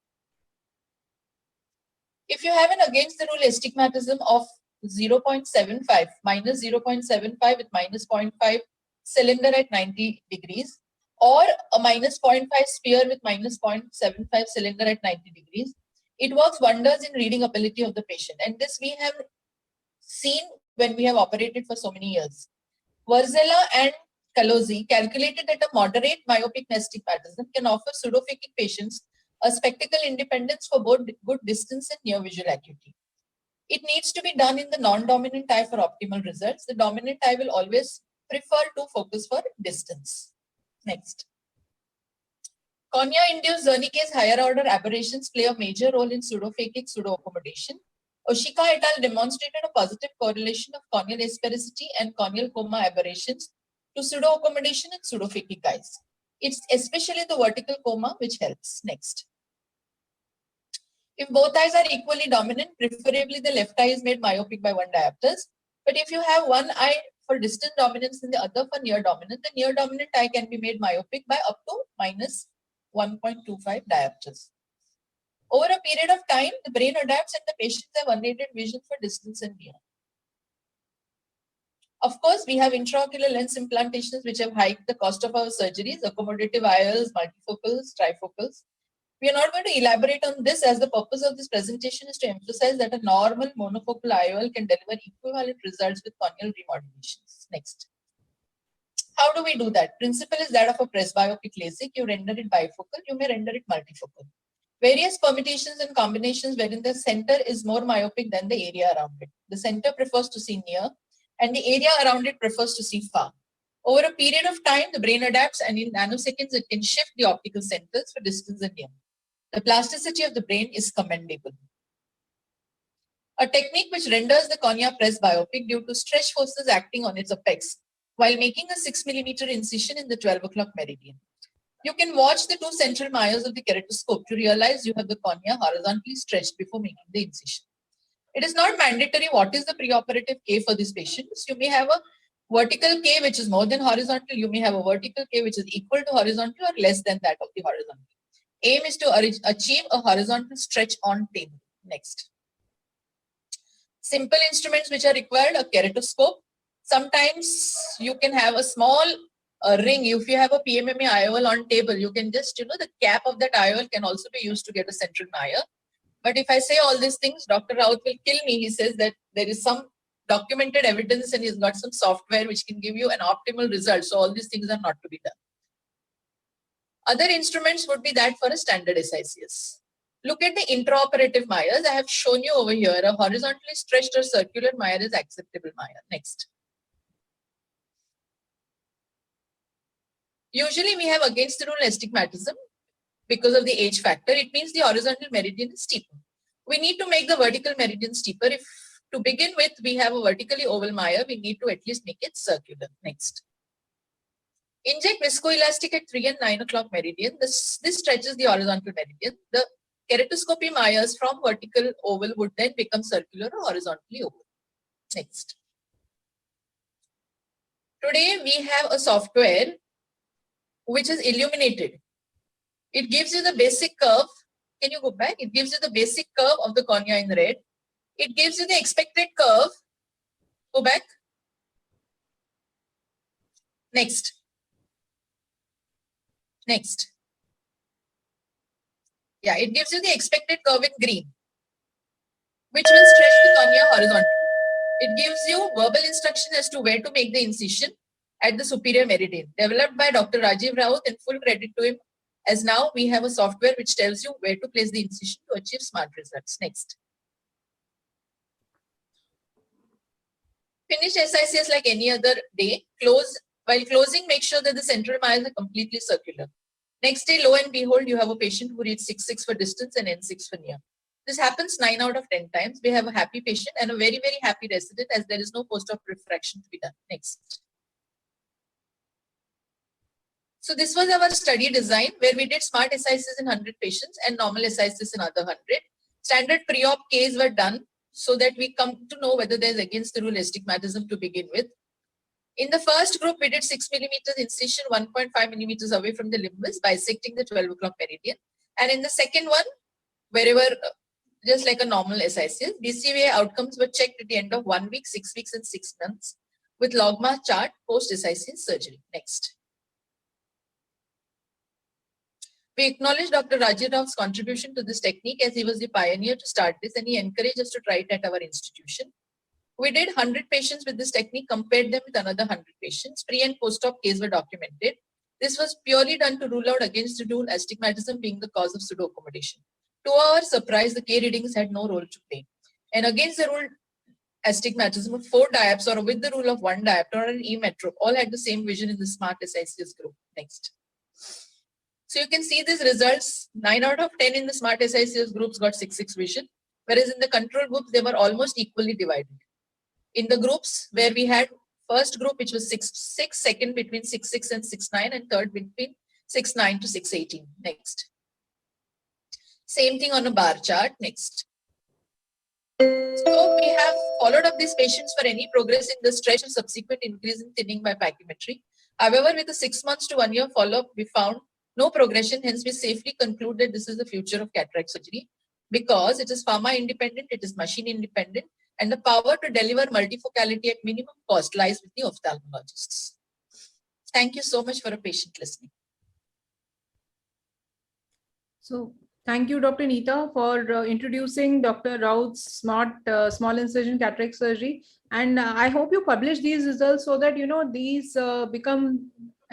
If you have an against the rule astigmatism of 0.75 minus 0.75 with minus 0.5 cylinder at 90 degrees, or a minus 0.5 sphere with minus 0.75 cylinder at 90 degrees, it works wonders in reading ability of the patient. And this we have seen when we have operated for so many years. Varzella and Calozzi calculated that a moderate myopic astigmatism can offer pseudophakic patients a spectacle independence for both good distance and near visual acuity. It needs to be done in the non-dominant eye for optimal results. The dominant eye will always prefer to focus for distance. Next. Cornea-induced Wernicke's higher order aberrations play a major role in pseudophakic pseudo-accommodation. Oshika et al. Demonstrated a positive correlation of corneal asphericity and corneal coma aberrations to pseudo-accommodation in pseudophakic eyes. It's especially the vertical coma which helps. Next. If both eyes are equally dominant, preferably the left eye is made myopic by 1 diopters. But if you have one eye for distant dominance and the other for near dominant, the near dominant eye can be made myopic by up to minus 1.25 diopters. Over a period of time, the brain adapts and the patients have unaided vision for distance and near. Of course, we have intraocular lens implantations which have hiked the cost of our surgeries, accommodative IOLs, multifocals, trifocals. We are not going to elaborate on this as the purpose of this presentation is to emphasize that a normal monofocal IOL can deliver equivalent results with corneal remodulations. Next. How do we do that? Principle is that of a presbyopic LASIK. You render it bifocal, you may render it multifocal. Various permutations and combinations wherein the center is more myopic than the area around it. The center prefers to see near and the area around it prefers to see far. Over a period of time, the brain adapts and in nanoseconds, it can shift the optical centers for distance and near. The plasticity of the brain is commendable. A technique which renders the cornea presbyopic due to stretch forces acting on its apex while making a 6 millimeter incision in the 12 o'clock meridian. You can watch the 2 central myours of the keratoscope to realize you have the cornea horizontally stretched before making the incision. It is not mandatory what is the preoperative K for these patients. You may have a vertical K which is more than horizontal. You may have a vertical K which is equal to horizontal or less than that of the horizontal. Aim is to achieve a horizontal stretch on table. Next. Simple instruments which are required, a keratoscope. Sometimes you can have a small ring. If you have a PMMA IOL on table, you can just, the cap of that IOL can also be used to get a central mire. But if I say all these things, Dr. Raut will kill me. He says that there is some documented evidence and he's got some software which can give you an optimal result. So all these things are not to be done. Other instruments would be that for a standard SICS. Look at the intraoperative mires. I have shown you over here a horizontally stretched or circular mire is acceptable mire. Next. Usually we have against the rule astigmatism because of the age factor. It means the horizontal meridian is steeper. We need to make the vertical meridian steeper. If to begin with we have a vertically oval mire, we need to at least make it circular. Next. Inject viscoelastic at 3 and 9 o'clock meridian. This stretches the horizontal meridian. The keratoscopy mires from vertical oval would then become circular or horizontally oval. Next. Today we have a software which is illuminated. It gives you the basic curve. Can you go back? It gives you the basic curve of the cornea in red. It gives you the expected curve. Go back. Next. Next. Yeah, it gives you the expected curve in green. which will stretch the cornea horizontally. It gives you verbal instruction as to where to make the incision at the superior meridian. Developed by Dr. Rajiv Raut, and full credit to him, as now we have a software which tells you where to place the incision to achieve smart results. Next. Finish SICS like any other day. While closing, make sure that the central miles are completely circular. Next day, lo and behold, you have a patient who reads 6.6 for distance and N6 for near. This happens 9 out of 10 times. We have a happy patient and a very, very happy resident, as there is no post-op refraction to be done. Next. So this was our study design, where we did smart SICs in 100 patients and normal SICs in other 100. Standard pre-op Ks were done so that we come to know whether there's against the rule astigmatism to begin with. In the first group, we did 6 millimeters incision 1.5 millimeters away from the limbus, bisecting the 12 o'clock meridian. And in the second one, wherever, just like a normal SICS, BCVA outcomes were checked at the end of 1 week, 6 weeks, and 6 months with logMAR chart post SICS surgery. Next. We acknowledge Dr. Rajiv Raut's contribution to this technique, as he was the pioneer to start this, and he encouraged us to try it at our institution. We did 100 patients with this technique, compared them with another 100 patients. Pre and post-op cases were documented. This was purely done to rule out against the rule astigmatism being the cause of pseudo-accommodation. To our surprise, the K readings had no role to play. And against the rule astigmatism of 4 diaps, or with the rule of 1 diopter or an E-metrope, all had the same vision in the smart SICS group. Next. So you can see these results. 9 out of 10 in the smart SICS groups got 6.6 vision, whereas in the control groups, they were almost equally divided. In the groups where we had first group, which was 6.6, second between 6.6 and 6.9, and third between 6.9 to 6.18. Next. Same thing on a bar chart. Next. So we have followed up these patients for any progress in the stretch or subsequent increase in thinning by pachymetry. However, with a 6 months to 1 year follow-up, we found no progression. Hence, we safely conclude that this is the future of cataract surgery, because it is pharma independent, it is machine independent, and the power to deliver multifocality at minimum cost lies with the ophthalmologists. Thank you so much for a patient listening. So thank you, Dr. Neeta, for introducing Dr. Raut's smart small incision cataract surgery. And I hope you publish these results so that, you know, these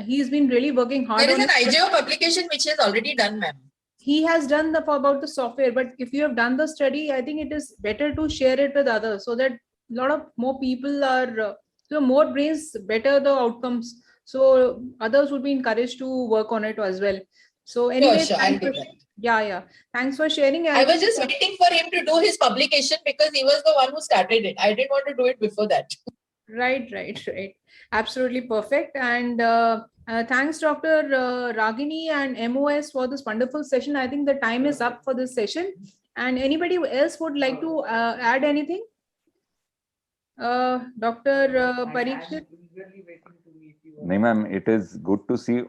he's been really working hard. There is an IGO publication which he has already done, ma'am. He has done about the software, but if you have done the study, I think it is better to share it with others, so that a lot of more people are, more brains, better the outcomes. So others would be encouraged to work on it as well. So anyway, Sure, I'll do that. Yeah. Thanks for sharing. I was just waiting for him to do his publication, because he was the one who started it. I didn't want to do it before that. Right. Absolutely perfect. And thanks, Dr. Ragini and MOS for this wonderful session. I think the time is up for this session. And anybody else would like to add anything? Dr. Parikshit? No, ma'am, it is good to see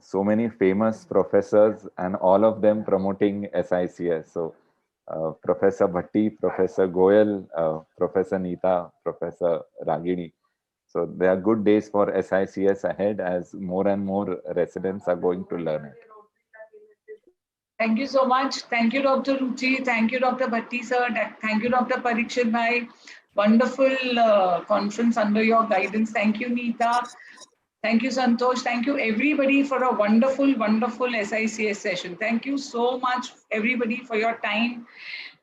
so many famous professors and all of them promoting SICS. So Professor Bhatti, Professor Goyal, Professor Neeta, Professor Ragini. So there are good days for SICS ahead, as more and more residents are going to learn it. Thank you so much. Thank you, Dr. Ruchi. Thank you, Dr. Bhatti sir. Thank you, Dr. Parikshit bhai. Wonderful conference under your guidance. Thank you, Neeta. Thank you, Santosh. Thank you, everybody, for a wonderful, wonderful SICS session. Thank you so much, everybody, for your time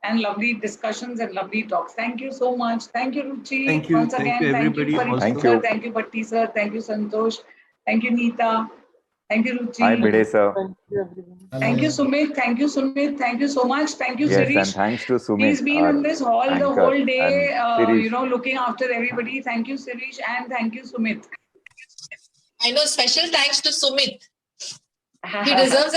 and lovely discussions and lovely talks. Thank you so much. Thank you, Ruchi. Thank you. Once Thank again, you, thank you, everybody. Parikshit sir. Thank you, Bhatti sir. Thank you, Santosh. Thank you, Neeta. Thank you, Ruchi. Hi, Bide sir. Thank you, everyone. Thank you, Sumit. Thank you, Sumit. Thank you so much. Thank you, Yes, Sirish. and thanks to Sumit. He's been in this hall the anchor, whole day, and looking after everybody. Thank you, Sirish, and thank you, Sumit. I know, special thanks to Sumit. He deserves